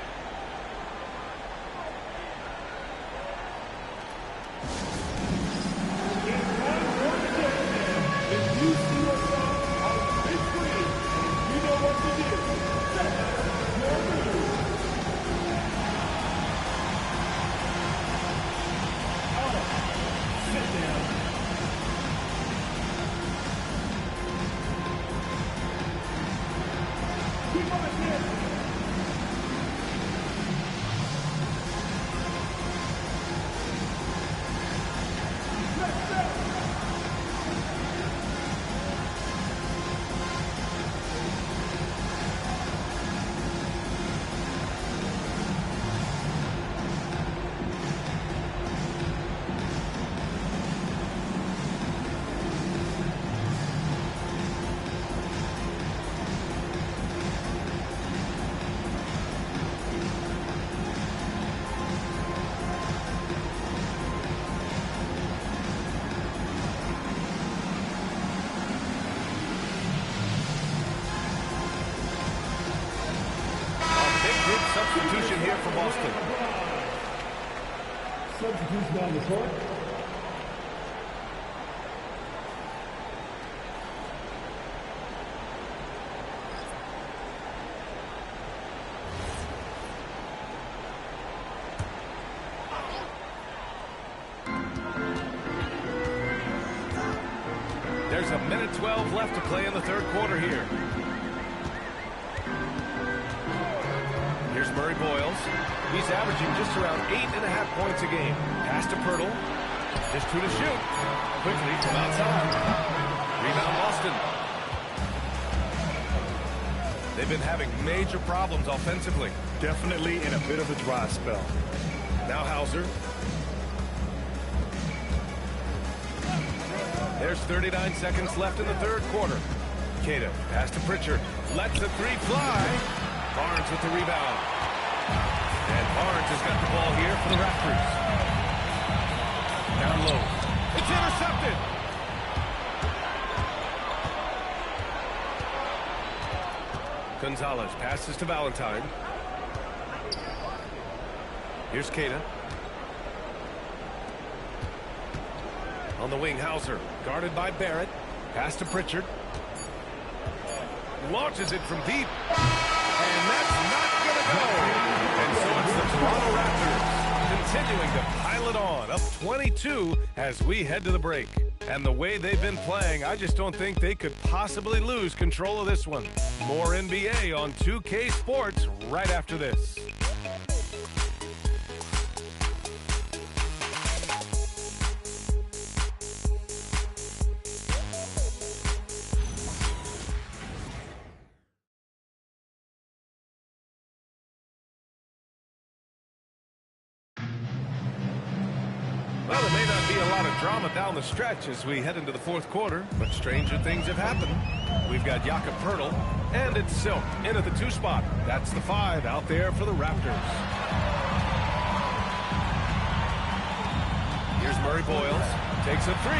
Boston. Substitution on the court. There's a minute 12 left to play in the third quarter here. Here's Murray Boyles. He's averaging just around 8.5 points a game. Pass to Pirtle. Just 2 to shoot. Quickly from outside. Rebound Boston. They've been having major problems offensively. Definitely in a bit of a dry spell. Now Hauser. There's 39 seconds left in the third quarter. Queta, pass to Pritchard. Lets the three fly. Barnes with the rebound. And Barnes has got the ball here for the Raptors. Down low. It's intercepted. Gonzalez passes to Valentine. Here's Queta. On the wing, Hauser, guarded by Barrett. Pass to Pritchard. Launches it from deep. And that's not going to go. And so it's the Toronto Raptors continuing to pile it on, up 22 as we head to the break. And the way they've been playing, I just don't think they could possibly lose control of this one. More NBA on 2K Sports right after this. Well, there may not be a lot of drama down the stretch as we head into the fourth quarter, but stranger things have happened. We've got Jakob Poeltl, and it's Silk in at the 2 spot. That's the 5 out there for the Raptors. Here's Murray Boyles. Takes a 3.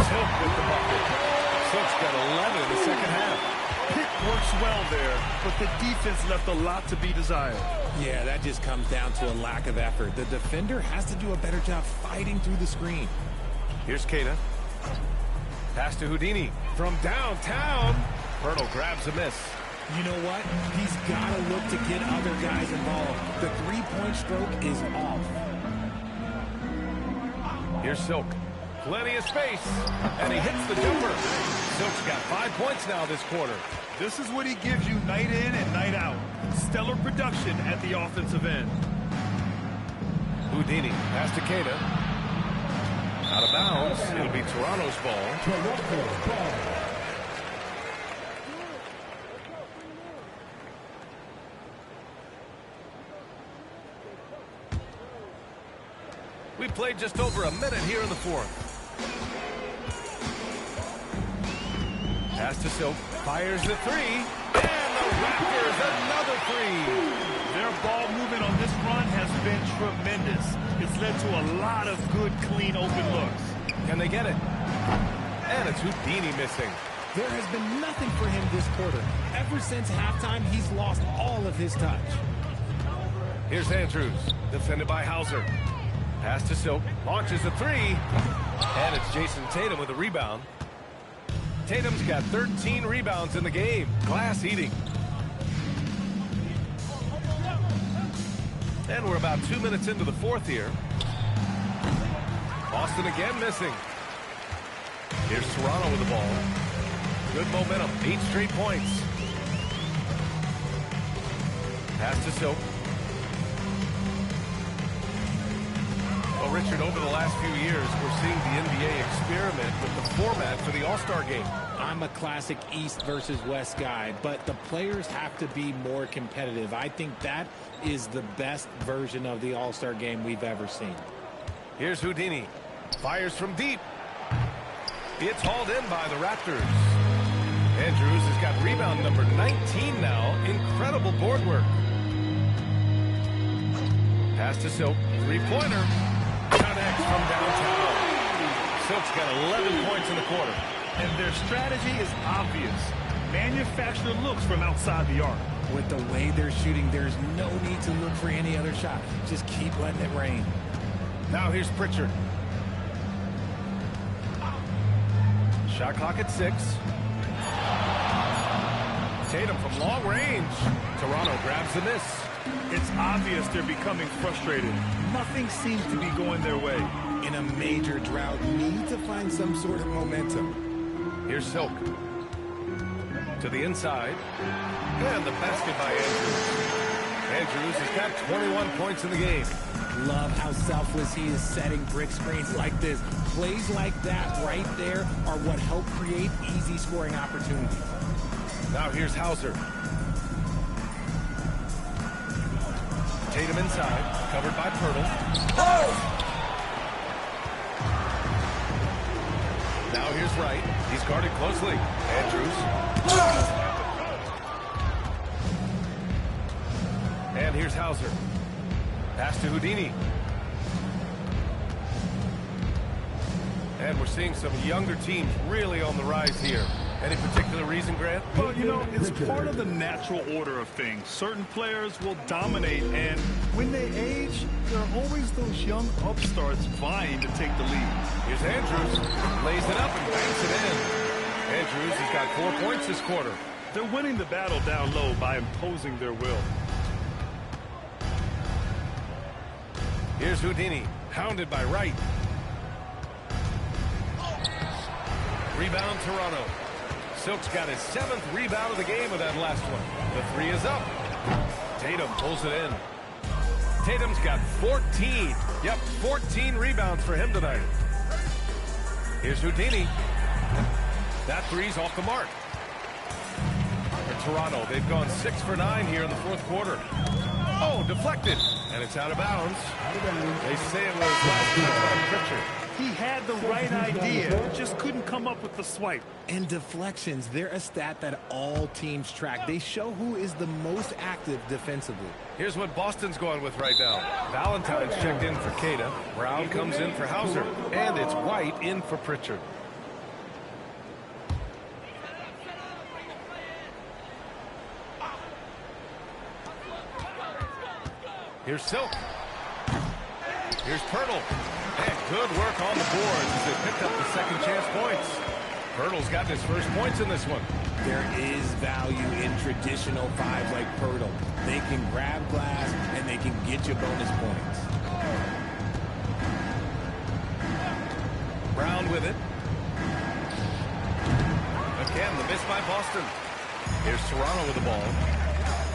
Silk with the bucket. Silk's got 11 in the second half. Pick works well there, but the defense left a lot to be desired. Yeah, that just comes down to a lack of effort. The defender has to do a better job fighting through the screen. Here's Queta. Pass to Houdini from downtown. Poeltl grabs a miss. You know what? He's got to look to get other guys involved. The three-point stroke is off. Here's Silk. Plenty of space. And he hits the jumper. Silk's got 5 points now this quarter. This is what he gives you night in and night out. Stellar production at the offensive end. Houdini, pass to Queta. Out of bounds. It'll be Toronto's ball. We played just over a minute here in the fourth. Pass to Silk. Fires the 3. And the Raptors another 3. Their ball movement on this run has been tremendous. It's led to a lot of good, clean, open looks. Can they get it? And it's Houdini missing. There has been nothing for him this quarter. Ever since halftime, he's lost all of his touch. Here's Andrews, defended by Hauser. Pass to Silk, launches a 3. And it's Jason Tatum with a rebound. Tatum's got 13 rebounds in the game. Glass eating. And we're about 2 minutes into the fourth here. Boston again missing. Here's Toronto with the ball. Good momentum, 8 straight points. Pass to Silk. Well, Richard, over the last few years, we're seeing the NBA experiment with the format for the All-Star game. I'm a classic East versus West guy, but the players have to be more competitive. I think that is the best version of the All-Star game we've ever seen. Here's Houdini. Fires from deep. It's hauled in by the Raptors. Andrews has got rebound number 19 now. Incredible board work. Pass to Silk. Three-pointer. Connects from downtown. Silk's got 11 points in the quarter. And their strategy is obvious. Manufacture looks from outside the arc. With the way they're shooting, there's no need to look for any other shot. Just keep letting it rain. Now here's Pritchard. Shot clock at 6. Tatum from long range. Toronto grabs the miss. It's obvious they're becoming frustrated. Nothing seems to be going their way. In a major drought, need to find some sort of momentum. Here's Silk. To the inside. And the basket by Andrews. Andrews has got 21 points in the game. Love how selfless he is setting brick screens like this. Plays like that right there are what help create easy scoring opportunities. Now here's Hauser. Tatum inside, covered by Pirtle. Oh! Now here's Wright. He's guarded closely. Andrews. And here's Hauser. Pass to Houdini. And we're seeing some younger teams really on the rise here. Any particular reason, Grant? Well, you know, it's part of the natural order of things. Certain players will dominate, and when they age, there are always those young upstarts vying to take the lead. Here's Andrews. Lays it up and banks it in. Andrews has got 4 points this quarter. They're winning the battle down low by imposing their will. Here's Houdini, hounded by Wright. Rebound, Toronto. Silk's got his 7th rebound of the game with that last one. The 3 is up. Tatum pulls it in. Tatum's got 14. Yep, 14 rebounds for him tonight. Here's Houdini. That 3's off the mark. For Toronto, they've gone 6 for 9 here in the 4th quarter. Oh, deflected. And it's out of bounds. They say it was last touch by Pritchard. He had the right idea, just couldn't come up with the swipe. And deflections, they're a stat that all teams track. They show who is the most active defensively. Here's what Boston's going with right now. Valentine's checked in for Queta. Brown comes in for Hauser. And it's White in for Pritchard. Here's Silk. Here's Pirtle. And good work on the boards as they picked up the second chance points. Pirtle's gotten his first points in this one. There is value in traditional fives like Pirtle. They can grab glass and they can get you bonus points. Brown with it. Again, the miss by Boston. Here's Toronto with the ball.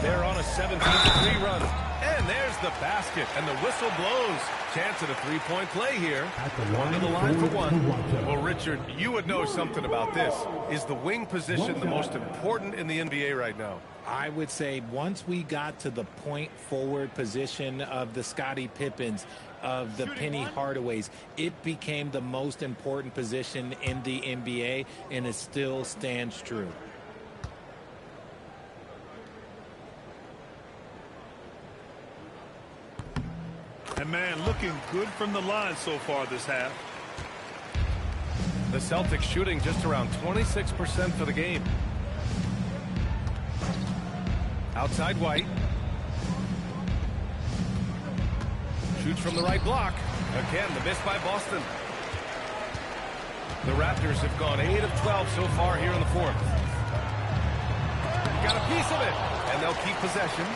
They're on a 17-3 run. And there's the basket, and the whistle blows. Chance at a three-point play here. One to the line for one. Well, Richard, you would know something about this. Is the wing position the most important in the NBA right now? I would say once we got to the point forward position of the Scottie Pippens, of the Penny Hardaways, it became the most important position in the NBA, and it still stands true. And man, looking good from the line so far this half. The Celtics shooting just around 26% for the game. Outside White. Shoots from the right block. Again, the miss by Boston. The Raptors have gone 8 of 12 so far here in the fourth. Got a piece of it, and they'll keep possession.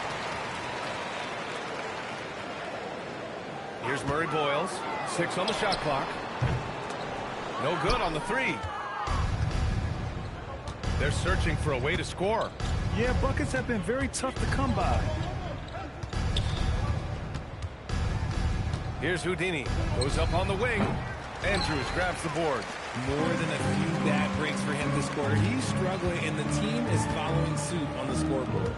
Here's Murray Boyles. 6 on the shot clock. No good on the three. They're searching for a way to score. Yeah, buckets have been very tough to come by. Here's Houdini. Goes up on the wing. Andrews grabs the board. More than a few bad breaks for him this quarter. He's struggling, and the team is following suit on the scoreboard.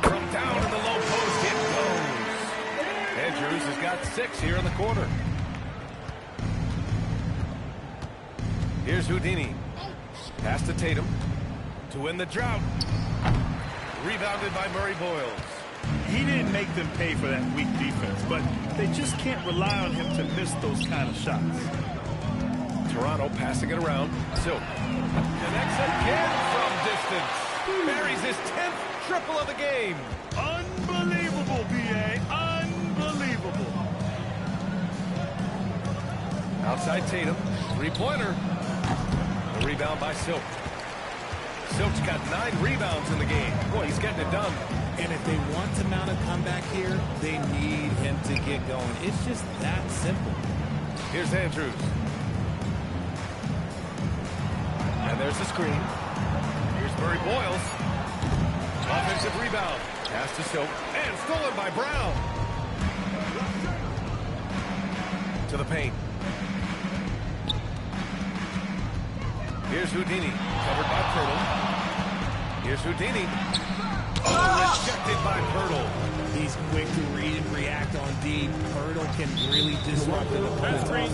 From down in the low post, it goes. Andrews has got 6 here in the quarter. Here's Houdini. Pass to Tatum to win the drought. Rebounded by Murray Boyles. He didn't make them pay for that weak defense, but they just can't rely on him to miss those kind of shots. Toronto passing it around. Silk connects again from distance. buries his 10th triple of the game. Unbelievable, B.A. Unbelievable. Outside Tatum. Three-pointer. The rebound by Silk. Silk's got 9 rebounds in the game. Boy, he's getting it done. And if they want to mount a comeback here, they need him to get going. It's just that simple. Here's Andrews. And there's the screen. Here's Murray Boyles. Offensive rebound. Pass to Silk. And stolen by Brown. To the paint. Here's Houdini. Covered by Pirtle. Here's Houdini. Oh, rejected by Pirtle. He's quick to read and react on D. Pirtle can really disrupt an opponent's offense.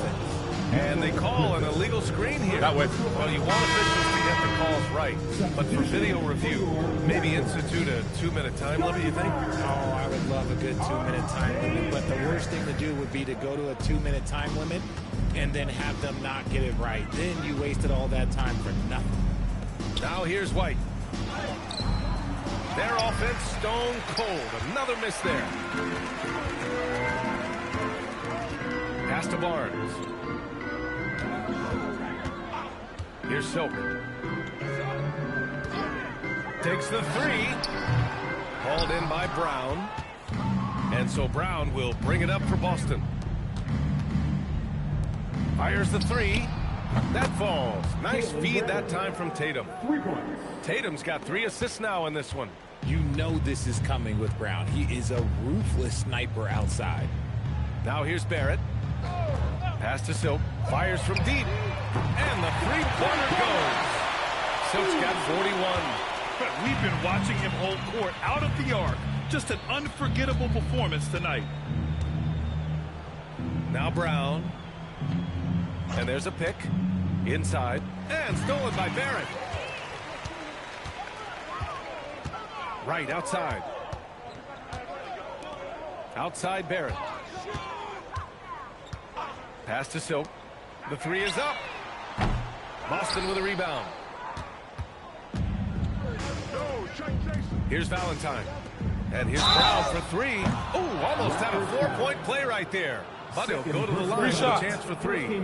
And they call an illegal screen here. That way. Well, you want officials to get the calls right. But for video review, maybe institute a 2-minute time limit, you think? Oh, I would love a good 2-minute time limit. But the worst thing to do would be to go to a 2-minute time limit and then have them not get it right. Then you wasted all that time for nothing. Now here's White. Their offense stone cold. Another miss there. Pass to Barnes. Here's Silk. Takes the 3. Hauled in by Brown. And so Brown will bring it up for Boston. Fires the 3. That falls. Nice feed that time from Tatum. Tatum's got 3 assists now in this one. You know this is coming with Brown. He is a ruthless sniper outside. Now here's Barrett. Pass to Silk. Fires from deep. And the three-pointer goes. Silk's got 41. But we've been watching him hold court out of the arc. Just an unforgettable performance tonight. Now Brown. And there's a pick. Inside. And stolen by Barrett. Right outside. Outside Barrett. Pass to Silk. The 3 is up. Boston with a rebound. Here's Valentine. And here's Brown for 3. Oh, almost had a 4-point play right there. But he'll go to the line with a chance for 3.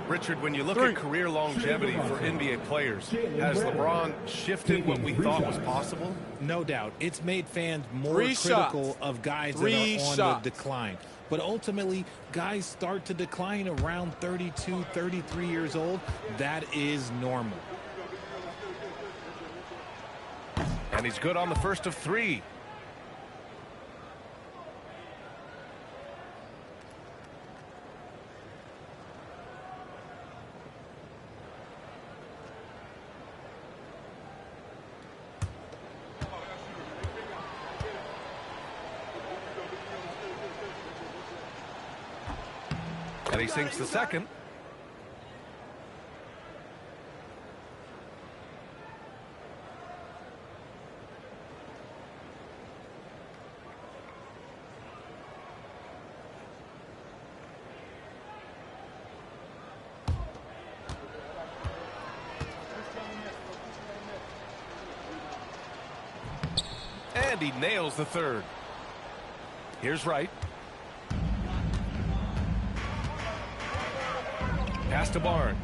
Richard, when you look at career longevity for NBA players, has LeBron shifted what we thought was possible? No doubt. It's made fans more critical of guys that are on the decline. But ultimately, guys start to decline around 32, 33 years old. That is normal. And he's good on the first of 3. And he sinks the second. And he nails the third. Here's Wright. Pass to Barnes.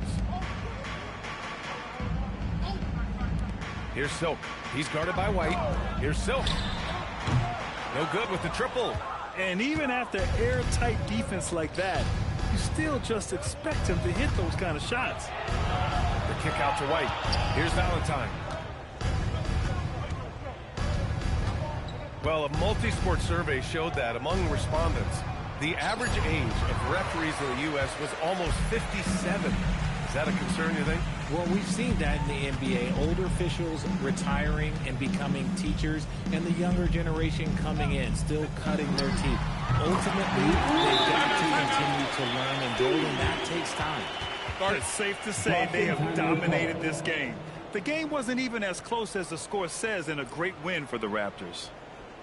Here's Silk. He's guarded by White. Here's Silk. No good with the triple. And even after airtight defense like that, you still just expect him to hit those kind of shots. The kick out to White. Here's Valentine. Well, a multi-sport survey showed that among respondents, the average age of referees in the U.S. was almost 57. Is that a concern, you think? Well, we've seen that in the NBA. Older officials retiring and becoming teachers, and the younger generation coming in, still cutting their teeth. Ultimately, they've got to continue to learn and build, and that takes time. It's safe to say they have dominated this game. The game wasn't even as close as the score says in a great win for the Raptors.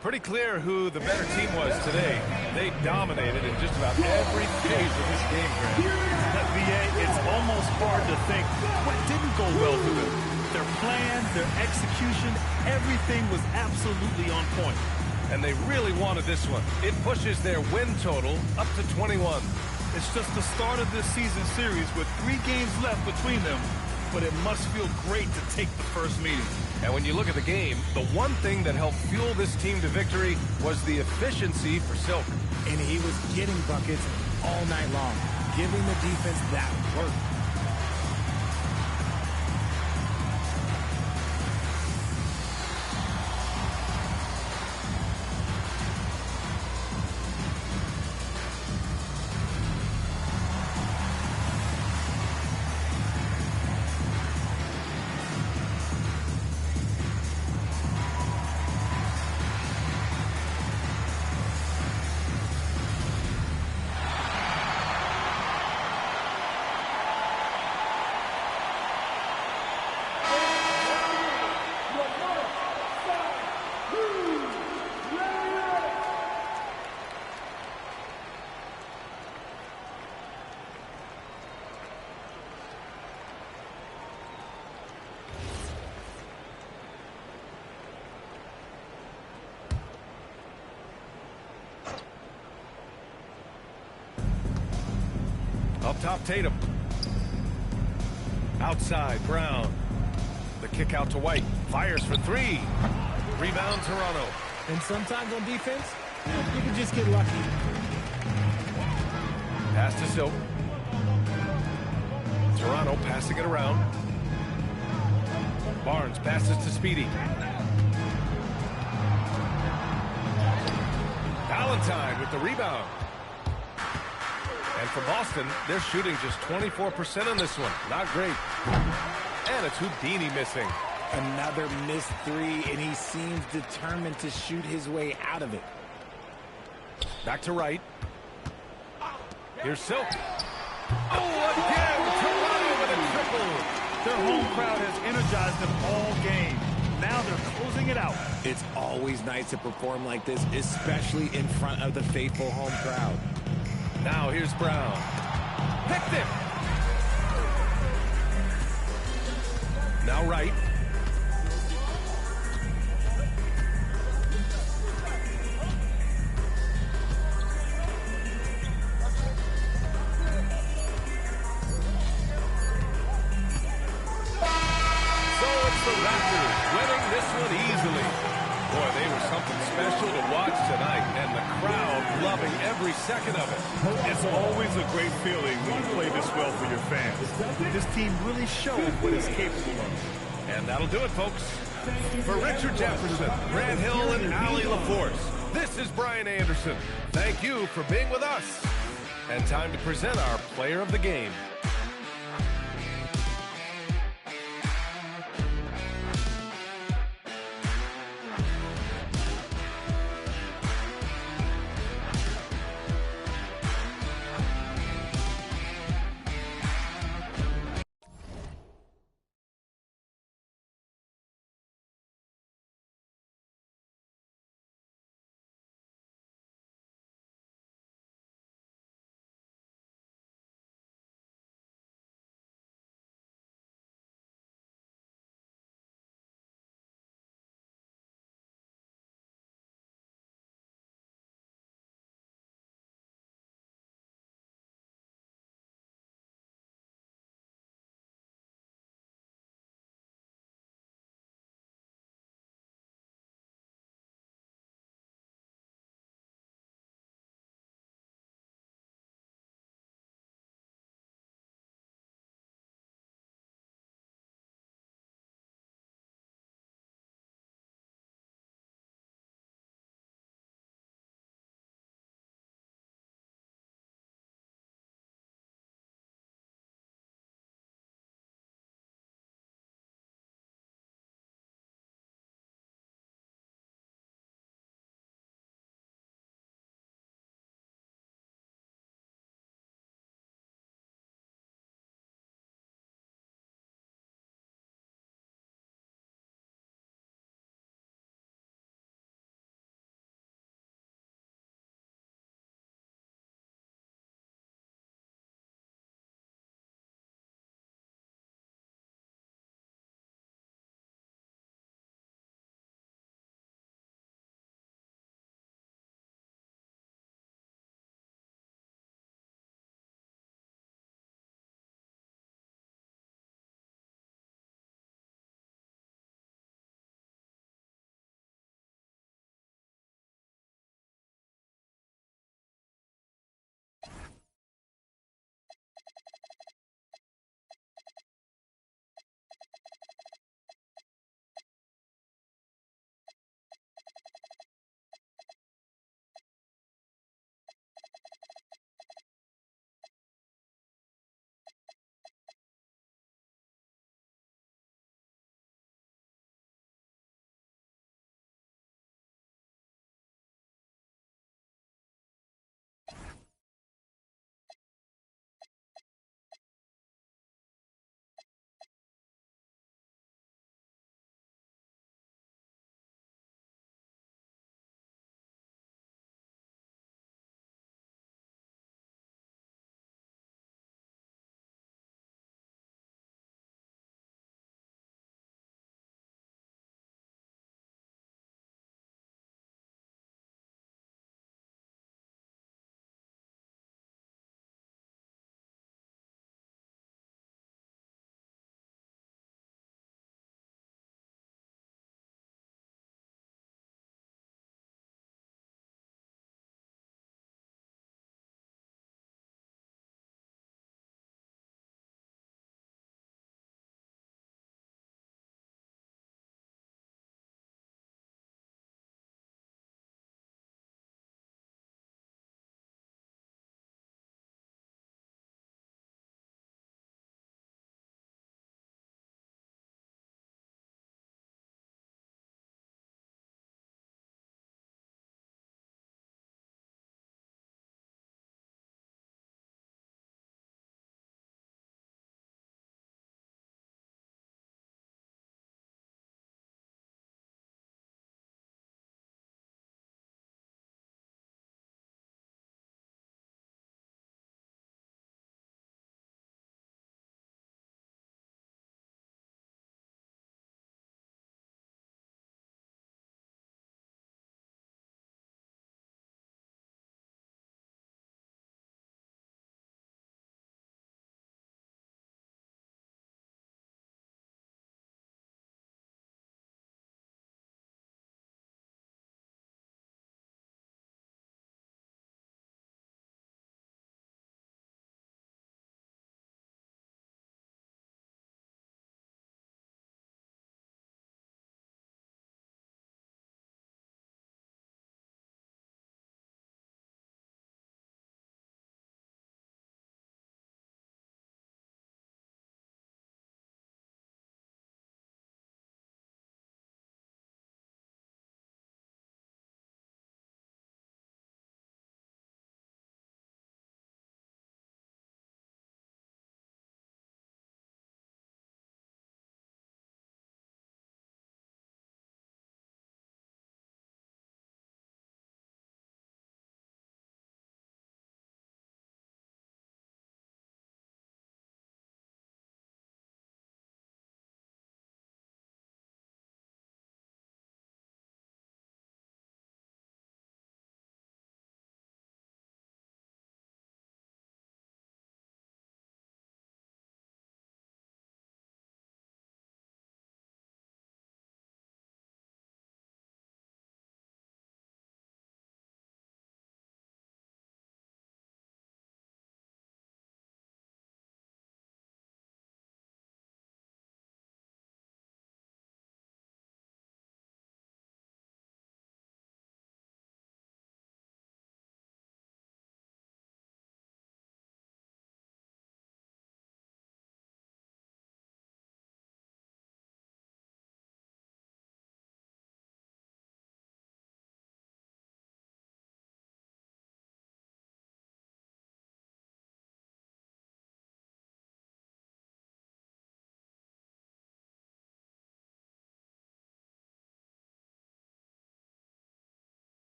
Pretty clear who the better team was today. They dominated in just about every phase of this game, Grant. VA, it's almost hard to think what didn't go well for them. Their plan, their execution, everything was absolutely on point. And they really wanted this one. It pushes their win total up to 21. It's just the start of this season series with 3 games left between them, but it must feel great to take the first meeting. And when you look at the game, the one thing that helped fuel this team to victory was the efficiency for Silk. And he was getting buckets all night long, giving the defense that work. Up top, Tatum. Outside, Brown. The kick out to White. Fires for 3. Rebound, Toronto. And sometimes on defense, you can just get lucky. Pass to Silk. Toronto passing it around. Barnes passes to Speedy. Valentine with the rebound. And for Boston, they're shooting just 24% in this one. Not great. And it's Houdini missing. Another missed 3, and he seems determined to shoot his way out of it. Back to Wright. Here's Silk. Oh, again! Toronto with a triple. Their home crowd has energized them all game. Now they're closing it out. It's always nice to perform like this, especially in front of the faithful home crowd. Now here's Brown. Picked it. Now Wright. So it's the Raptors winning this one easily. Boy, they were something special to watch tonight, and the crowd loving every second of it. It's always a great feeling when you play this well for your fans. This team really showed what it's capable of. And that'll do it, folks. For Richard Jefferson, Grant Hill, and Allie LaForce, this is Brian Anderson. Thank you for being with us. And time to present our player of the game.